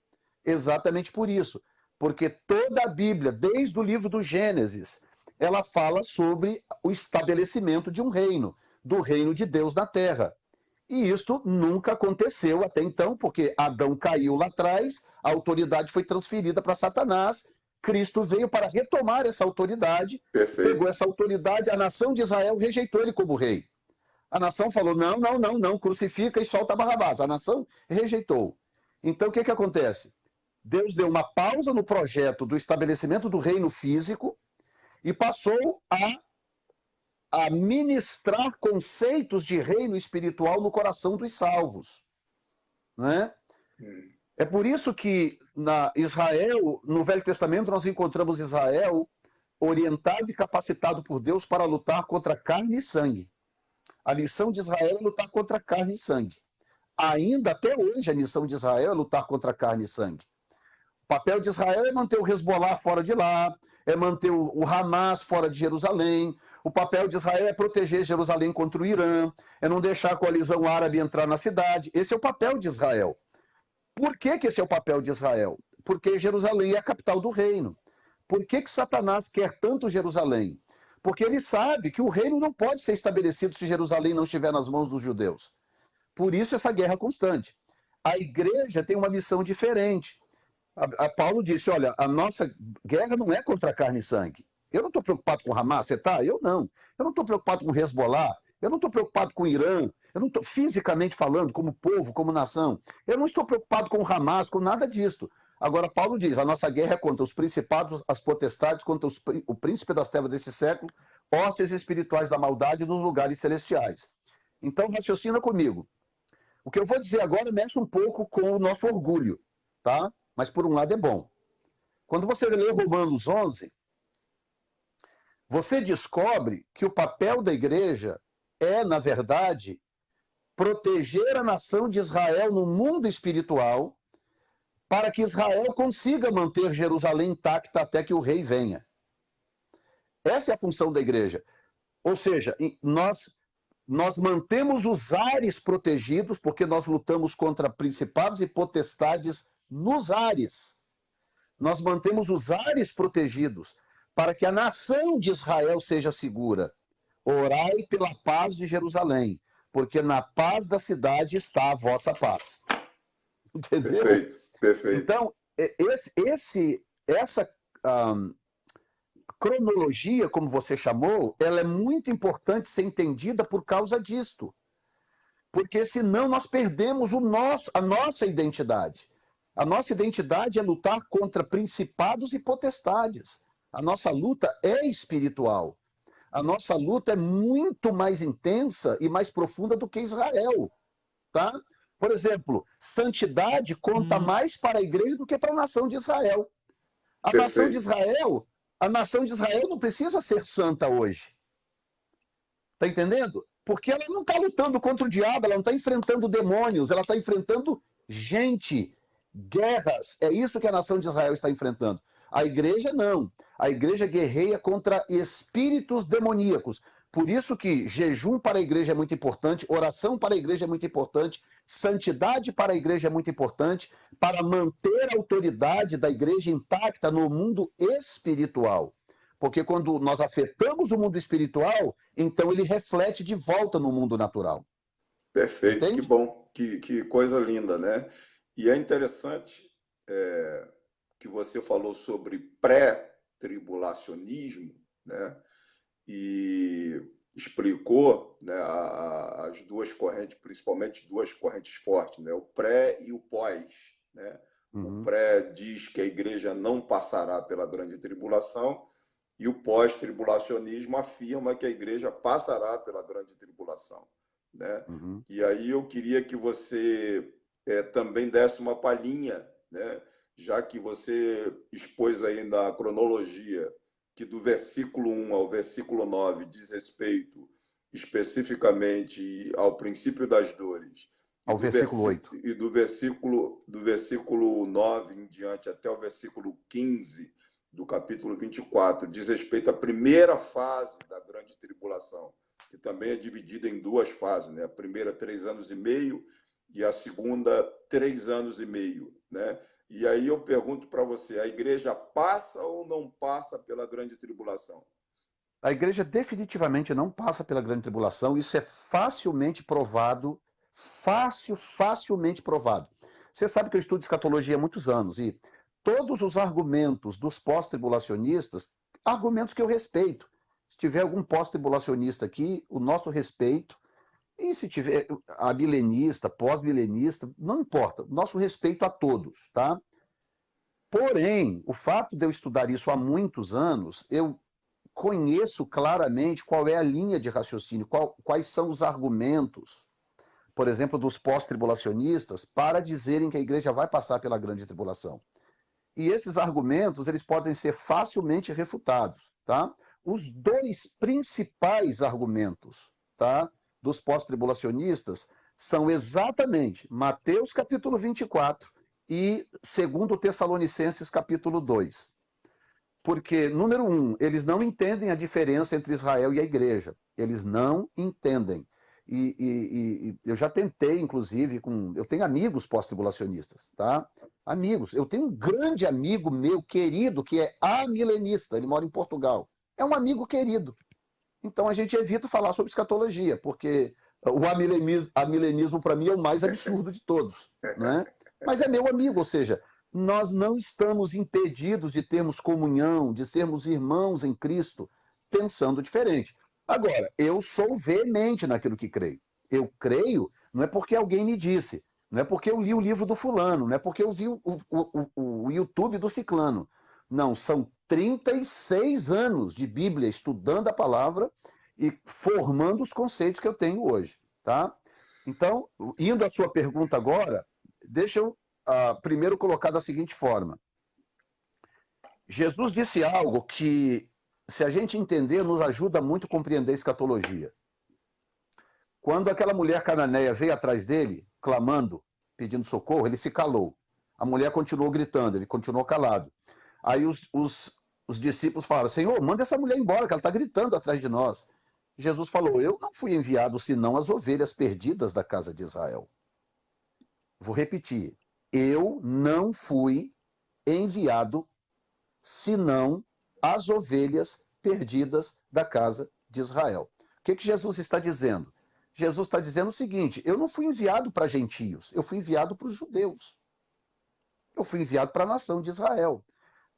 Exatamente por isso. Porque toda a Bíblia, desde o livro do Gênesis, ela fala sobre o estabelecimento de um reino, do reino de Deus na terra. E isto nunca aconteceu até então, porque Adão caiu lá atrás, a autoridade foi transferida para Satanás, Cristo veio para retomar essa autoridade, Perfeito. Pegou essa autoridade, a nação de Israel rejeitou ele como rei. A nação falou, não, crucifica e solta Barrabás. A nação rejeitou. Então, o que acontece? Deus deu uma pausa no projeto do estabelecimento do reino físico e passou a ministrar conceitos de reino espiritual no coração dos salvos. Né? É por isso que Israel, no Velho Testamento, nós encontramos Israel orientado e capacitado por Deus para lutar contra carne e sangue. A missão de Israel é lutar contra carne e sangue. Ainda até hoje, a missão de Israel é lutar contra carne e sangue. O papel de Israel é manter o Hezbollah fora de lá, é manter o Hamas fora de Jerusalém. O papel de Israel é proteger Jerusalém contra o Irã, é não deixar a coalizão árabe entrar na cidade. Esse é o papel de Israel. Por que esse é o papel de Israel? Porque Jerusalém é a capital do reino. Por que Satanás quer tanto Jerusalém? Porque ele sabe que o reino não pode ser estabelecido se Jerusalém não estiver nas mãos dos judeus. Por isso essa guerra constante. A igreja tem uma missão diferente. Paulo disse, olha, a nossa guerra não é contra carne e sangue. Eu não estou preocupado com Hamas, você está? Eu não. Eu não estou preocupado com Hezbollah. Eu não estou preocupado com o Irã, eu não estou fisicamente falando, como povo, como nação. Eu não estou preocupado com o Hamas, com nada disso. Agora, Paulo diz, a nossa guerra é contra os principados, as potestades, contra o príncipe das trevas desse século, hostes espirituais da maldade nos lugares celestiais. Então, raciocina comigo. O que eu vou dizer agora mexe um pouco com o nosso orgulho, tá? Mas por um lado é bom. Quando você lê Romanos 11, você descobre que o papel da igreja é, na verdade, proteger a nação de Israel no mundo espiritual para que Israel consiga manter Jerusalém intacta até que o rei venha. Essa é a função da igreja. Ou seja, nós mantemos os ares protegidos, porque nós lutamos contra principados e potestades nos ares. Nós mantemos os ares protegidos para que a nação de Israel seja segura. Orai pela paz de Jerusalém, porque na paz da cidade está a vossa paz. Entendeu? Perfeito, perfeito. Então, essa cronologia, como você chamou, ela é muito importante ser entendida por causa disto. Porque senão nós perdemos a nossa identidade. A nossa identidade é lutar contra principados e potestades. A nossa luta é espiritual. A nossa luta é muito mais intensa e mais profunda do que Israel. Tá? Por exemplo, santidade conta mais para a igreja do que para a nação de Israel. A nação de Israel não precisa ser santa hoje. Está entendendo? Porque ela não está lutando contra o diabo, ela não está enfrentando demônios, ela está enfrentando gente, guerras. É isso que a nação de Israel está enfrentando. A igreja não. A igreja guerreia contra espíritos demoníacos. Por isso que jejum para a igreja é muito importante, oração para a igreja é muito importante, santidade para a igreja é muito importante, para manter a autoridade da igreja intacta no mundo espiritual. Porque quando nós afetamos o mundo espiritual, então ele reflete de volta no mundo natural. Perfeito, Entende? que bom, que coisa linda, né? E é interessante que você falou sobre pré-tribulacionismo, né? E explicou, né, as duas correntes, principalmente duas correntes fortes, né? O pré e o pós, né? O pré diz que a igreja não passará pela grande tribulação e o pós-tribulacionismo afirma que a igreja passará pela grande tribulação, né? E aí eu queria que você também desse uma palhinha, né? Já que você expôs aí na cronologia que do versículo 1 ao versículo 9 diz respeito especificamente ao princípio das dores, ao versículo 8. E do versículo 9 em diante até o versículo 15 do capítulo 24, diz respeito à primeira fase da grande tribulação, que também é dividida em duas fases, né? A primeira, 3 anos e meio, e a segunda, 3 anos e meio, né? E aí eu pergunto para você, a igreja passa ou não passa pela grande tribulação? A igreja definitivamente não passa pela grande tribulação, isso é facilmente provado, facilmente provado. Você sabe que eu estudo escatologia há muitos anos, e todos os argumentos dos pós-tribulacionistas, argumentos que eu respeito. Se tiver algum pós-tribulacionista aqui, o nosso respeito, e se tiver a milenista, pós-milenista, não importa, nosso respeito a todos, tá? Porém, o fato de eu estudar isso há muitos anos, eu conheço claramente qual é a linha de raciocínio, quais são os argumentos, por exemplo, dos pós-tribulacionistas, para dizerem que a igreja vai passar pela grande tribulação. E esses argumentos, eles podem ser facilmente refutados, tá? Os dois principais argumentos, tá, dos pós-tribulacionistas são exatamente Mateus capítulo 24 e 2 Tessalonicenses capítulo 2. Porque, número 1, eles não entendem a diferença entre Israel e a igreja. Eles não entendem. E eu já tentei, inclusive, eu tenho amigos pós-tribulacionistas, tá? Amigos. Eu tenho um grande amigo meu, querido, que é amilenista. Ele mora em Portugal. É um amigo querido. Então, a gente evita falar sobre escatologia, porque o amilenismo, para mim, é o mais absurdo de todos, né? Mas é meu amigo, ou seja, nós não estamos impedidos de termos comunhão, de sermos irmãos em Cristo, pensando diferente. Agora, eu sou veemente naquilo que creio. Eu creio, não é porque alguém me disse, não é porque eu li o livro do fulano, não é porque eu vi o YouTube do ciclano. Não, são 36 anos de Bíblia estudando a palavra e formando os conceitos que eu tenho hoje, tá? Então, indo à sua pergunta agora, deixa eu primeiro colocar da seguinte forma. Jesus disse algo que, se a gente entender, nos ajuda muito a compreender a escatologia. Quando aquela mulher cananeia veio atrás dele, clamando, pedindo socorro, ele se calou. A mulher continuou gritando, ele continuou calado. Aí os discípulos falaram, Senhor, manda essa mulher embora, que ela está gritando atrás de nós. Jesus falou, eu não fui enviado senão as ovelhas perdidas da casa de Israel. Vou repetir, eu não fui enviado senão as ovelhas perdidas da casa de Israel. O que Jesus está dizendo? Jesus está dizendo o seguinte, eu não fui enviado para gentios, eu fui enviado para os judeus. Eu fui enviado para a nação de Israel.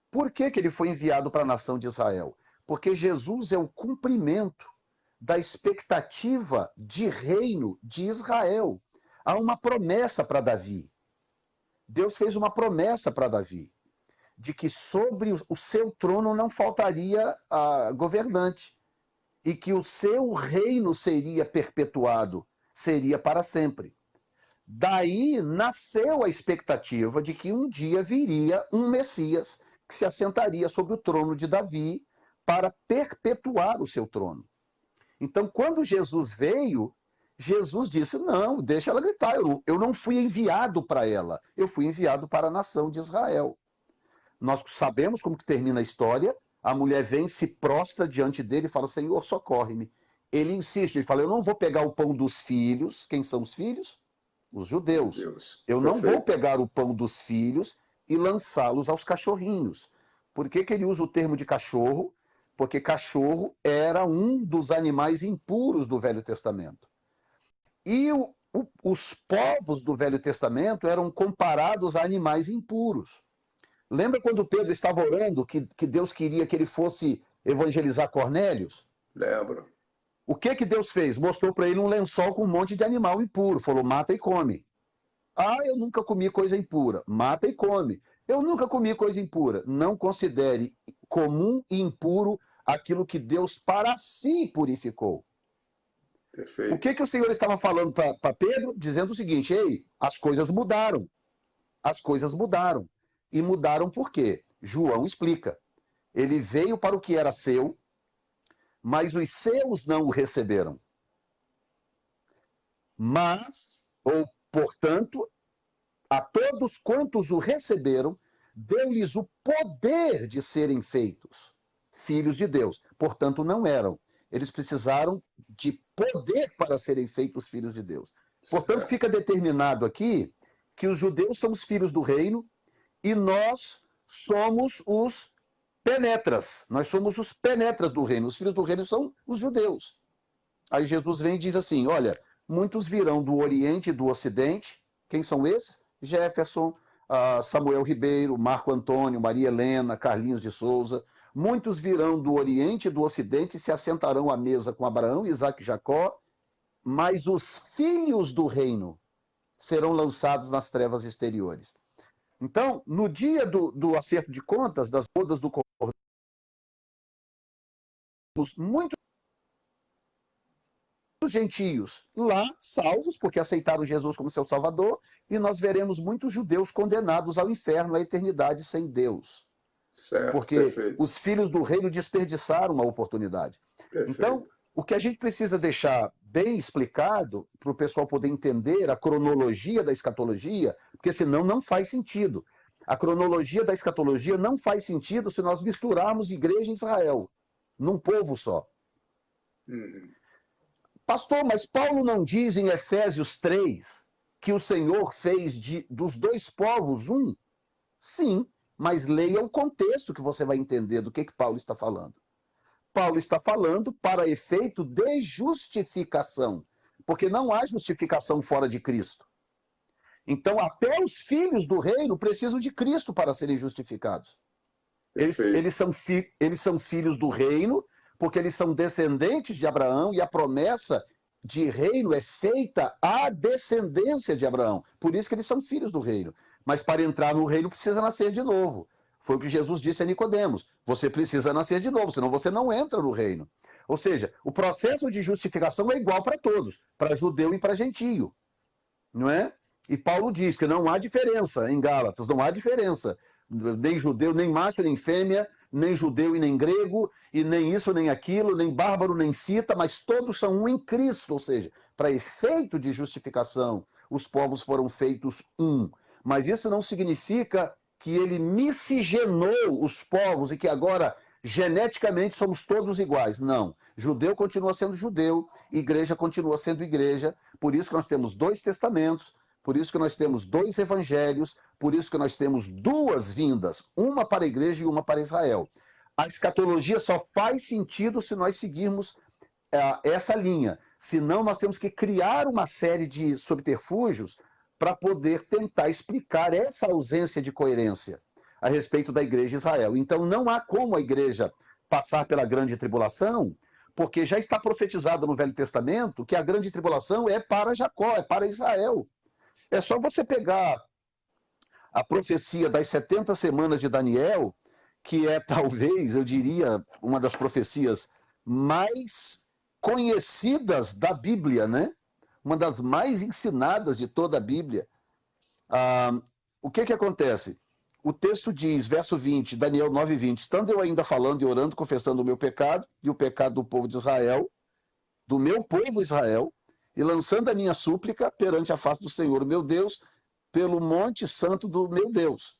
Por que ele foi enviado para a nação de Israel? Porque Jesus é o cumprimento da expectativa de reino de Israel. Há uma promessa para Davi. Deus fez uma promessa para Davi, de que sobre o seu trono não faltaria governante, e que o seu reino seria perpetuado, seria para sempre. Daí nasceu a expectativa de que um dia viria um Messias que se assentaria sobre o trono de Davi para perpetuar o seu trono. Então, quando Jesus veio, Jesus disse, não, deixa ela gritar, eu não fui enviado para ela, eu fui enviado para a nação de Israel. Nós sabemos como que termina a história, a mulher vem, se prostra diante dele e fala, Senhor, socorre-me. Ele insiste, ele fala, eu não vou pegar o pão dos filhos. Quem são os filhos? Os judeus. Eu não vou pegar o pão dos filhos e lançá-los aos cachorrinhos. Por que ele usa o termo de cachorro? Porque cachorro era um dos animais impuros do Velho Testamento. E os povos do Velho Testamento eram comparados a animais impuros. Lembra quando Pedro estava orando que Deus queria que ele fosse evangelizar Cornélios? Lembro. O que Deus fez? Mostrou para ele um lençol com um monte de animal impuro. Falou, mata e come. Ah, eu nunca comi coisa impura. Mata e come. Eu nunca comi coisa impura. Não considere comum e impuro aquilo que Deus para si purificou. Perfeito. O que o Senhor estava falando para Pedro? Dizendo o seguinte, ei, as coisas mudaram. As coisas mudaram. E mudaram por quê? João explica. Ele veio para o que era seu, mas os seus não o receberam. Mas, ou portanto, a todos quantos o receberam, deu-lhes o poder de serem feitos filhos de Deus. Portanto, não eram. Eles precisaram de poder para serem feitos filhos de Deus. Portanto, fica determinado aqui que os judeus são os filhos do reino, e nós somos os penetras. Nós somos os penetras do reino. Os filhos do reino são os judeus. Aí Jesus vem e diz assim, olha, muitos virão do Oriente e do Ocidente. Quem são esses? Jefferson, Samuel Ribeiro, Marco Antônio, Maria Helena, Carlinhos de Souza. Muitos virão do Oriente e do Ocidente e se assentarão à mesa com Abraão, Isaque e Jacó, mas os filhos do reino serão lançados nas trevas exteriores. Então, no dia do acerto de contas, das bodas do Cordeiro, muitos gentios lá, salvos, porque aceitaram Jesus como seu Salvador, e nós veremos muitos judeus condenados ao inferno, à eternidade sem Deus. Certo, porque perfeito. Os filhos do reino desperdiçaram a oportunidade. Perfeito. Então, o que a gente precisa deixar bem explicado, para o pessoal poder entender a cronologia da escatologia, porque senão não faz sentido. A cronologia da escatologia não faz sentido se nós misturarmos igreja e Israel, num povo só. Pastor, mas Paulo não diz em Efésios 3 que o Senhor fez dos dois povos um? Sim, mas leia o contexto que você vai entender do que Paulo está falando. Paulo está falando para efeito de justificação, porque não há justificação fora de Cristo. Então, até os filhos do reino precisam de Cristo para serem justificados. Eles são filhos do reino, porque eles são descendentes de Abraão e a promessa de reino é feita à descendência de Abraão. Por isso que eles são filhos do reino. Mas para entrar no reino precisa nascer de novo. Foi o que Jesus disse a Nicodemos. Você precisa nascer de novo, senão você não entra no reino. Ou seja, o processo de justificação é igual para todos, para judeu e para gentio. Não é? E Paulo diz que não há diferença em Gálatas, não há diferença. Nem judeu, nem macho, nem fêmea, nem judeu e nem grego, e nem isso, nem aquilo, nem bárbaro, nem cita, mas todos são um em Cristo. Ou seja, para efeito de justificação, os povos foram feitos um. Mas isso não significa que ele miscigenou os povos e que agora geneticamente somos todos iguais. Não. Judeu continua sendo judeu, igreja continua sendo igreja. Por isso que nós temos 2 testamentos, por isso que nós temos 2 evangelhos, por isso que nós temos 2 vindas, uma para a igreja e uma para Israel. A escatologia só faz sentido se nós seguirmos essa linha. Senão nós temos que criar uma série de subterfúgios para poder tentar explicar essa ausência de coerência a respeito da igreja de Israel. Então não há como a igreja passar pela grande tribulação, porque já está profetizado no Velho Testamento que a grande tribulação é para Jacó, é para Israel. É só você pegar a profecia das 70 semanas de Daniel, que é talvez, eu diria, uma das profecias mais conhecidas da Bíblia, né? Uma das mais ensinadas de toda a Bíblia. O que acontece? O texto diz, verso 20, Daniel 9:20, estando eu ainda falando e orando, confessando o meu pecado e o pecado do povo de Israel, do meu povo Israel, e lançando a minha súplica perante a face do Senhor, meu Deus, pelo monte santo do meu Deus.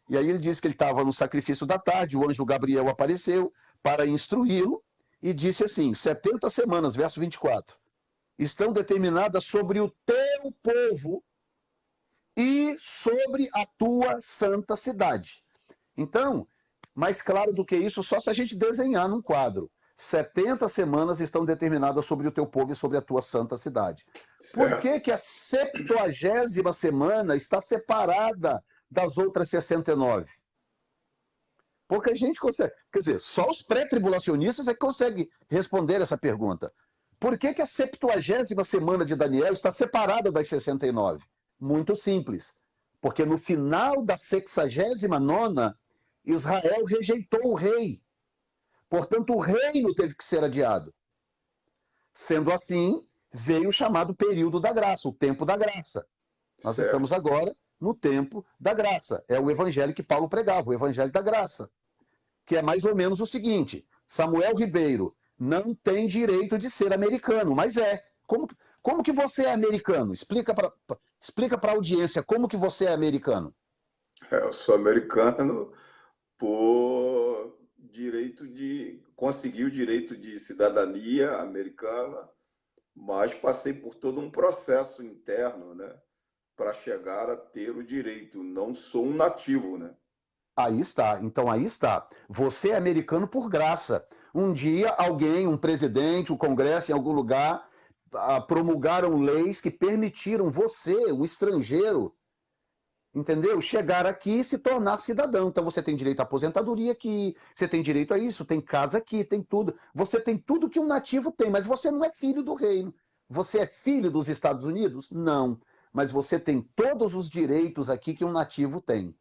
E aí ele diz que ele estava no sacrifício da tarde, o anjo Gabriel apareceu para instruí-lo e disse assim, 70 semanas, verso 24, estão determinadas sobre o teu povo e sobre a tua santa cidade. Então, mais claro do que isso, só se a gente desenhar num quadro. 70 semanas estão determinadas sobre o teu povo e sobre a tua santa cidade. Por que a 70ª semana está separada das outras 69? Pouca gente consegue. Quer dizer, só os pré-tribulacionistas é que conseguem responder essa pergunta. Por que a 70ª semana de Daniel está separada das 69? Muito simples. Porque no final da 69ª, Israel rejeitou o rei. Portanto, o reino teve que ser adiado. Sendo assim, veio o chamado período da graça, o tempo da graça. Nós estamos agora no tempo da graça. É o evangelho que Paulo pregava, o evangelho da graça. Que é mais ou menos o seguinte, Samuel Ribeiro não tem direito de ser americano, mas é. Como que você é americano? Explica para a audiência como que você é americano. Eu sou americano por conseguir o direito de cidadania americana, mas passei por todo um processo interno, né, para chegar a ter o direito. Não sou um nativo, né? Aí está. Então aí está. Você é americano por graça. Um dia alguém, um presidente, o Congresso em algum lugar promulgaram leis que permitiram você, um estrangeiro, entendeu? Chegar aqui e se tornar cidadão. Então você tem direito à aposentadoria aqui, você tem direito a isso, tem casa aqui, tem tudo. Você tem tudo que um nativo tem, mas você não é filho do reino. Você é filho dos Estados Unidos? Não. Mas você tem todos os direitos aqui que um nativo tem.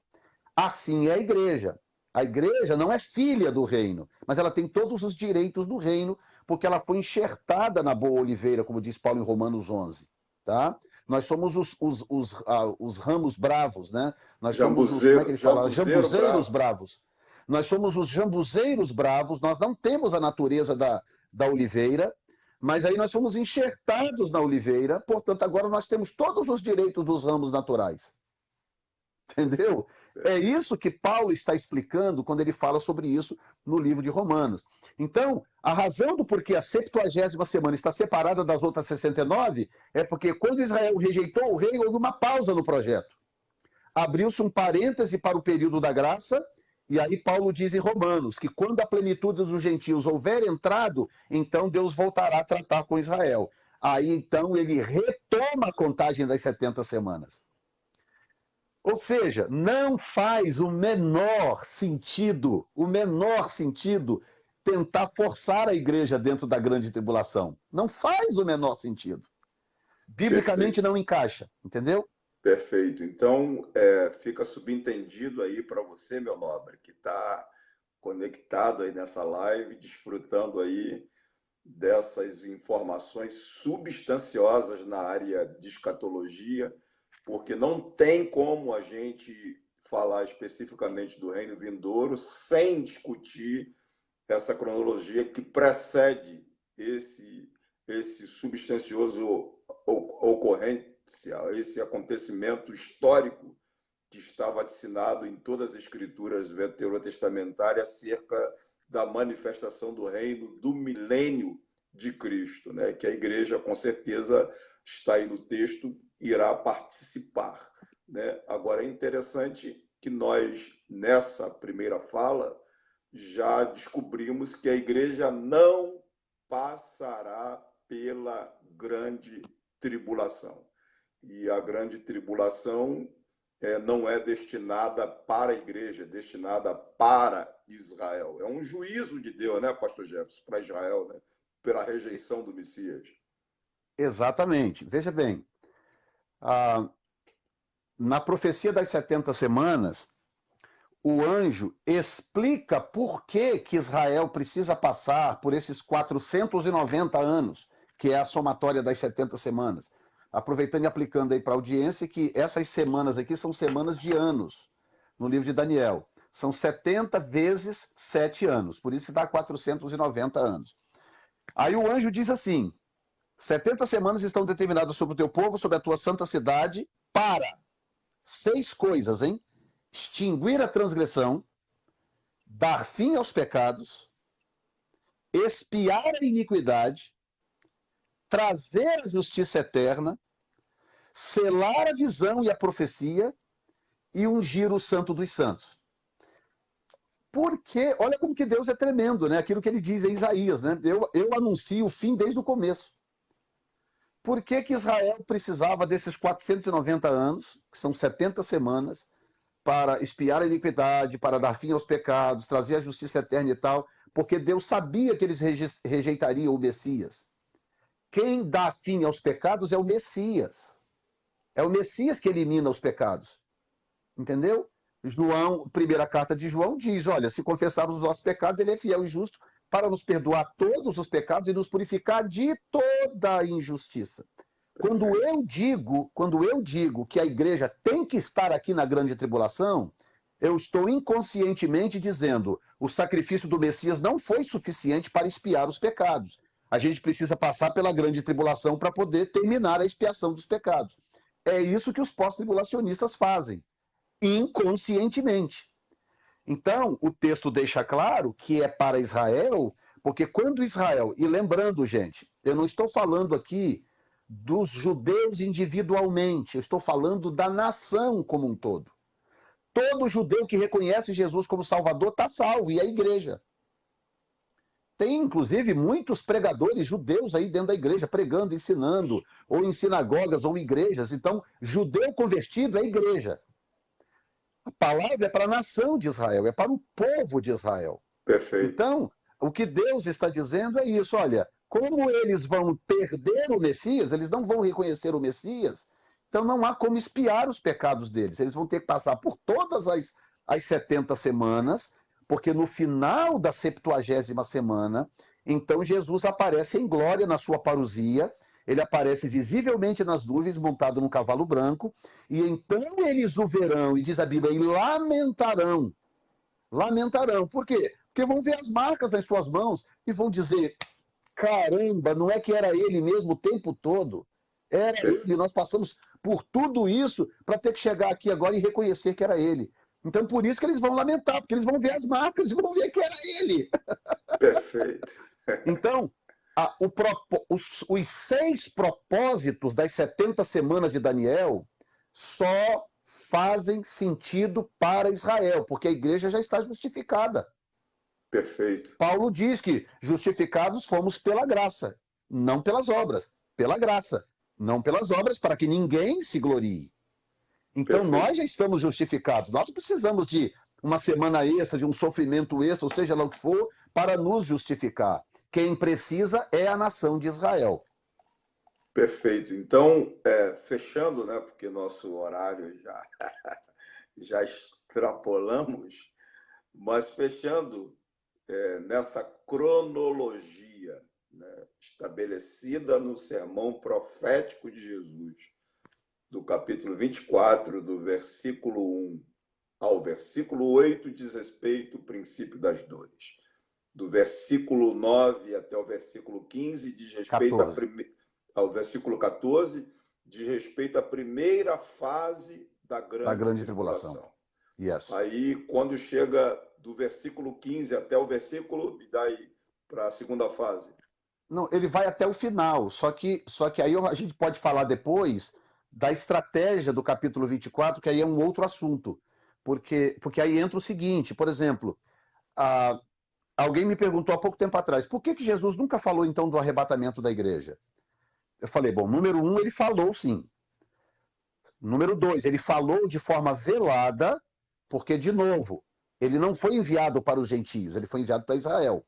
Assim é a igreja. A igreja não é filha do reino, mas ela tem todos os direitos do reino, porque ela foi enxertada na boa oliveira, como diz Paulo em Romanos 11. Tá? Nós somos os ramos bravos, né? Nós somos os, como é que ele fala? Jambuzeiros bravos. Nós somos os jambuzeiros bravos, nós não temos a natureza da oliveira, mas aí nós somos enxertados na oliveira, portanto, agora nós temos todos os direitos dos ramos naturais. Entendeu? É isso que Paulo está explicando quando ele fala sobre isso no livro de Romanos. Então, a razão do porquê a 70ª semana está separada das outras 69 é porque quando Israel rejeitou o rei, houve uma pausa no projeto. Abriu-se um parêntese para o período da graça, e aí Paulo diz em Romanos que quando a plenitude dos gentios houver entrado, então Deus voltará a tratar com Israel. Aí então ele retoma a contagem das 70 semanas. Ou seja, não faz o menor sentido tentar forçar a igreja dentro da grande tribulação. Não faz o menor sentido. Biblicamente não encaixa, entendeu? Perfeito. Então, fica subentendido aí para você, meu nobre, que está conectado aí nessa live, desfrutando aí dessas informações substanciosas na área de escatologia, porque não tem como a gente falar especificamente do reino vindouro sem discutir essa cronologia que precede esse substancioso ocorrência, esse acontecimento histórico que está vaticinado em todas as escrituras veterotestamentárias acerca da manifestação do reino do milênio de Cristo, né? Que a igreja, com certeza, está aí no texto, irá participar, né? Agora, é interessante que nós, nessa primeira fala, já descobrimos que a igreja não passará pela grande tribulação. E a grande tribulação não é destinada para a igreja, é destinada para Israel. É um juízo de Deus, né, pastor Jefferson, para Israel, né? Pela rejeição do Messias. Exatamente. Veja bem, na profecia das 70 semanas, o anjo explica por que Israel precisa passar por esses 490 anos, que é a somatória das 70 semanas. Aproveitando e aplicando aí para a audiência que essas semanas aqui são semanas de anos, no livro de Daniel. São 70 vezes 7 anos, por isso que dá 490 anos. Aí o anjo diz assim, 70 semanas estão determinadas sobre o teu povo, sobre a tua santa cidade, para 6 coisas, hein? Extinguir a transgressão, dar fim aos pecados, expiar a iniquidade, trazer a justiça eterna, selar a visão e a profecia e ungir o santo dos santos. Porque, olha como que Deus é tremendo, né? Aquilo que ele diz em Isaías, né? Eu anuncio o fim desde o começo. Por que Israel precisava desses 490 anos, que são 70 semanas, para expiar a iniquidade, para dar fim aos pecados, trazer a justiça eterna e tal? Porque Deus sabia que eles rejeitariam o Messias. Quem dá fim aos pecados é o Messias. É o Messias que elimina os pecados. Entendeu? João, primeira carta de João diz, olha, se confessarmos os nossos pecados, ele é fiel e justo para nos perdoar todos os pecados e nos purificar de toda a injustiça. Quando eu digo que a igreja tem que estar aqui na grande tribulação, eu estou inconscientemente dizendo, o sacrifício do Messias não foi suficiente para expiar os pecados. A gente precisa passar pela grande tribulação para poder terminar a expiação dos pecados. É isso que os pós-tribulacionistas fazem, inconscientemente. Então, o texto deixa claro que é para Israel, porque quando Israel, e lembrando, gente, eu não estou falando aqui dos judeus individualmente, eu estou falando da nação como um todo. Todo judeu que reconhece Jesus como Salvador está salvo, e a igreja. Tem, inclusive, muitos pregadores judeus aí dentro da igreja, pregando, ensinando, ou em sinagogas, ou igrejas. Então, judeu convertido é igreja. A palavra é para a nação de Israel, é para o povo de Israel. Perfeito. Então, o que Deus está dizendo é isso, olha, como eles vão perder o Messias, eles não vão reconhecer o Messias, então não há como expiar os pecados deles. Eles vão ter que passar por todas as 70 semanas, porque no final da 70ª semana, então Jesus aparece em glória na sua parousia, ele aparece visivelmente nas nuvens, montado num cavalo branco, e então eles o verão, e diz a Bíblia, e lamentarão. Lamentarão. Por quê? Porque vão ver as marcas nas suas mãos e vão dizer, caramba, não é que era ele mesmo o tempo todo? Era ele, nós passamos por tudo isso para ter que chegar aqui agora e reconhecer que era ele. Então, por isso que eles vão lamentar, porque eles vão ver as marcas e vão ver que era ele. Perfeito. Então, os 6 propósitos das 70 semanas de Daniel só fazem sentido para Israel, porque a igreja já está justificada. Perfeito. Paulo diz que justificados fomos pela graça, não pelas obras. Pela graça, não pelas obras, para que ninguém se glorie. Então, Perfeito. nós já estamos justificados. Nós não precisamos de uma semana extra, de um sofrimento extra, ou seja lá o que for, para nos justificar. Quem precisa é a nação de Israel. Perfeito. Então, fechando, né, porque nosso horário já extrapolamos, mas fechando nessa cronologia, né, estabelecida no sermão profético de Jesus, do capítulo 24, do versículo 1 ao versículo 8, diz respeito ao princípio das dores. Do versículo 9 até o versículo 15, diz respeito 14. ao versículo 14, diz respeito à primeira fase da grande tribulação. Yes. Aí, quando chega do versículo 15 até o versículo, e daí para a segunda fase? Não, ele vai até o final, só que aí a gente pode falar depois da estratégia do capítulo 24, que aí é um outro assunto. Porque aí entra o seguinte, por exemplo, alguém me perguntou há pouco tempo atrás, por que Jesus nunca falou então do arrebatamento da igreja? Eu falei, bom, número 1, ele falou sim. Número 2, ele falou de forma velada, porque, de novo, ele não foi enviado para os gentios, ele foi enviado para Israel.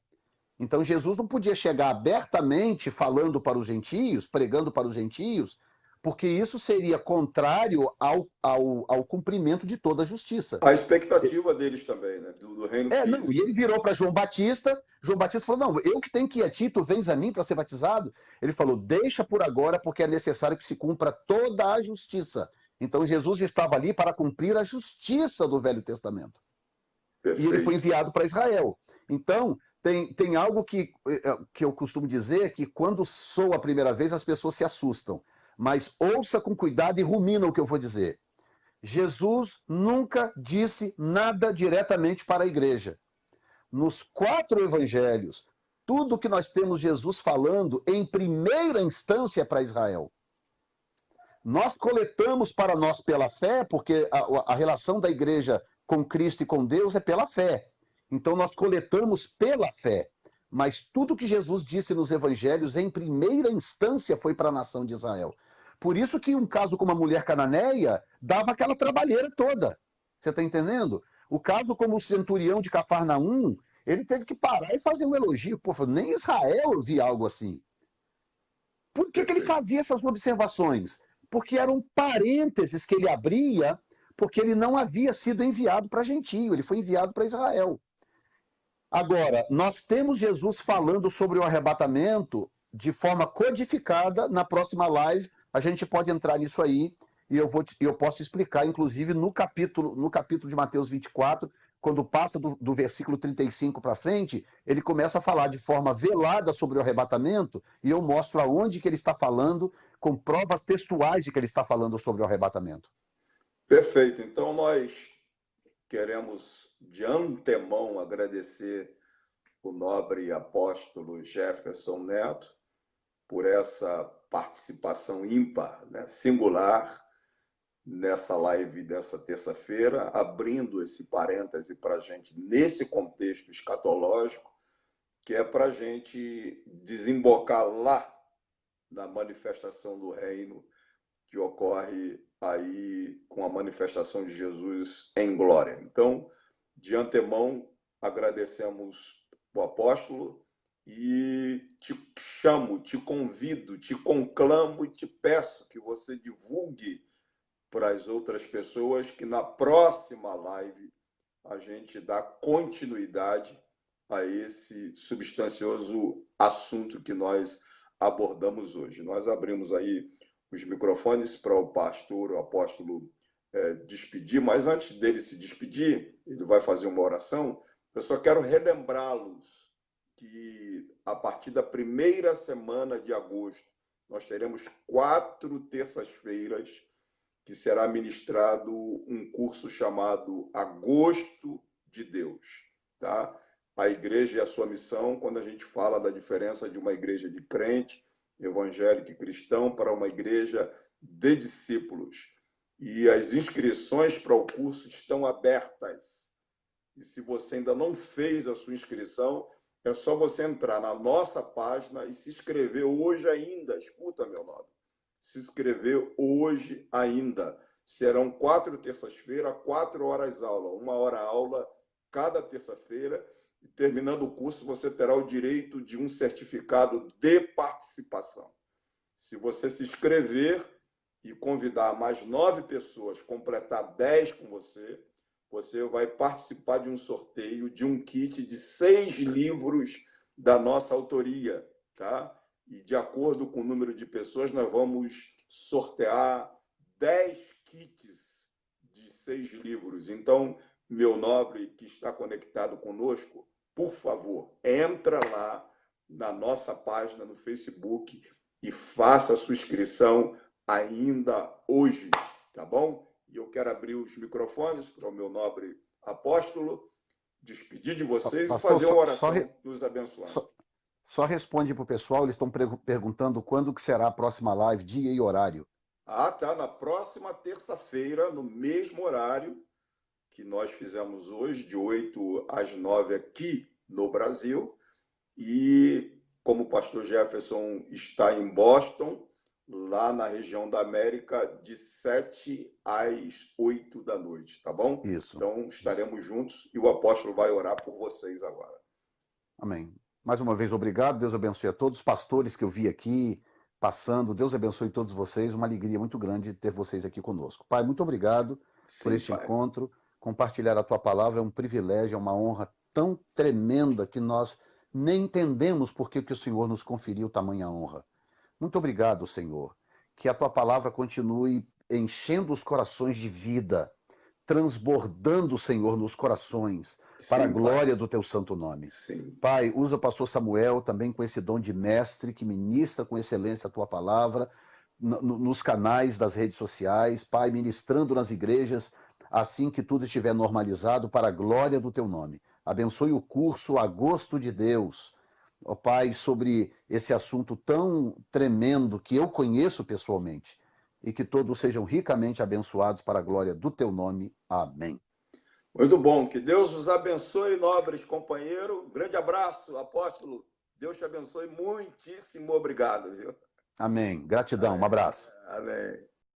Então Jesus não podia chegar abertamente falando para os gentios, pregando para os gentios, porque isso seria contrário ao cumprimento de toda a justiça. A expectativa deles também, né? Do reino físico. Não, e ele virou para João Batista falou, não, eu que tenho que ir a ti, tu vens a mim para ser batizado? Ele falou, deixa por agora, porque é necessário que se cumpra toda a justiça. Então Jesus estava ali para cumprir a justiça do Velho Testamento. Perfeito. E ele foi enviado para Israel. Então, tem algo que eu costumo dizer, que quando soa a primeira vez, as pessoas se assustam. Mas ouça com cuidado e rumina o que eu vou dizer. Jesus nunca disse nada diretamente para a igreja. Nos 4 evangelhos, tudo que nós temos Jesus falando, em primeira instância, é para Israel. Nós coletamos para nós pela fé, porque a relação da igreja com Cristo e com Deus é pela fé. Então nós coletamos pela fé. Mas tudo que Jesus disse nos evangelhos, em primeira instância, foi para a nação de Israel. Por isso que um caso com uma mulher cananeia dava aquela trabalheira toda. Você está entendendo? O caso como o centurião de Cafarnaum, ele teve que parar e fazer um elogio. Pô, nem Israel eu vi algo assim. Por que ele fazia essas observações? Porque eram parênteses que ele abria, porque ele não havia sido enviado para gentio, ele foi enviado para Israel. Agora, nós temos Jesus falando sobre o arrebatamento de forma codificada. Na próxima live, a gente pode entrar nisso aí, e eu posso explicar, inclusive, no capítulo de Mateus 24, quando passa do versículo 35 para frente, ele começa a falar de forma velada sobre o arrebatamento, e eu mostro aonde que ele está falando, com provas textuais de que ele está falando sobre o arrebatamento. Perfeito. Então, nós queremos, de antemão, agradecer o nobre apóstolo Jefferson Neto por essa participação ímpar, né, singular, nessa live dessa terça-feira, abrindo esse parêntese para a gente, nesse contexto escatológico, que é para a gente desembocar lá na manifestação do reino que ocorre aí com a manifestação de Jesus em glória. Então, de antemão, agradecemos o apóstolo e te chamo, te convido, te conclamo e te peço que você divulgue para as outras pessoas que na próxima live a gente dá continuidade a esse substancioso assunto que nós abordamos hoje. Nós abrimos aí os microfones para o pastor, o apóstolo, despedir, mas antes dele se despedir, ele vai fazer uma oração. Eu só quero relembrá-los que a partir da primeira semana de agosto, nós teremos 4 terças-feiras que será ministrado um curso chamado Agosto de Deus, tá? A igreja e a sua missão, quando a gente fala da diferença de uma igreja de crente, evangélico e cristão, para uma igreja de discípulos. E as inscrições para o curso estão abertas. E se você ainda não fez a sua inscrição, é só você entrar na nossa página e se inscrever hoje ainda. Escuta, meu nome. Se inscrever hoje ainda. Serão 4 terças-feiras, 4 horas aula, 1 hora aula cada terça-feira. E terminando o curso, você terá o direito de um certificado de participação. Se você se inscrever e convidar mais 9 pessoas, completar 10 com você, você vai participar de um sorteio de um kit de 6 livros da nossa autoria, tá? E de acordo com o número de pessoas, nós vamos sortear 10 kits de 6 livros. Então, meu nobre que está conectado conosco, por favor, entra lá na nossa página no Facebook e faça a sua inscrição ainda hoje, tá bom? E eu quero abrir os microfones para o meu nobre apóstolo, despedir de vocês e Pastor, fazer uma oração nos abençoando. Só responde para o pessoal, eles estão perguntando quando que será a próxima live, dia e horário. Ah, tá, na próxima terça-feira, no mesmo horário que nós fizemos hoje, de 8 às 9 aqui no Brasil. E como o pastor Jefferson está em Boston, lá na região da América, de 7 às 8 da noite, tá bom? Isso. Então estaremos juntos e o apóstolo vai orar por vocês agora. Amém. Mais uma vez, obrigado. Deus abençoe a todos os pastores que eu vi aqui passando. Deus abençoe todos vocês. Uma alegria muito grande ter vocês aqui conosco. Pai, muito obrigado por este encontro. Compartilhar a tua palavra é um privilégio, é uma honra tão tremenda que nós nem entendemos por que o Senhor nos conferiu tamanha honra. Muito obrigado, Senhor. Que a tua palavra continue enchendo os corações de vida, transbordando, Senhor, nos corações, para a glória do teu santo nome. Sim. Pai, usa o pastor Samuel também com esse dom de mestre que ministra com excelência a tua palavra nos canais das redes sociais, Pai, ministrando nas igrejas, assim que tudo estiver normalizado para a glória do teu nome. Abençoe o curso A Gosto de Deus, ó Pai, sobre esse assunto tão tremendo que eu conheço pessoalmente, e que todos sejam ricamente abençoados para a glória do teu nome. Amém. Muito bom. Que Deus os abençoe, nobres companheiros. Grande abraço, apóstolo. Deus te abençoe. Muitíssimo obrigado, viu? Amém. Gratidão. Um abraço. Amém.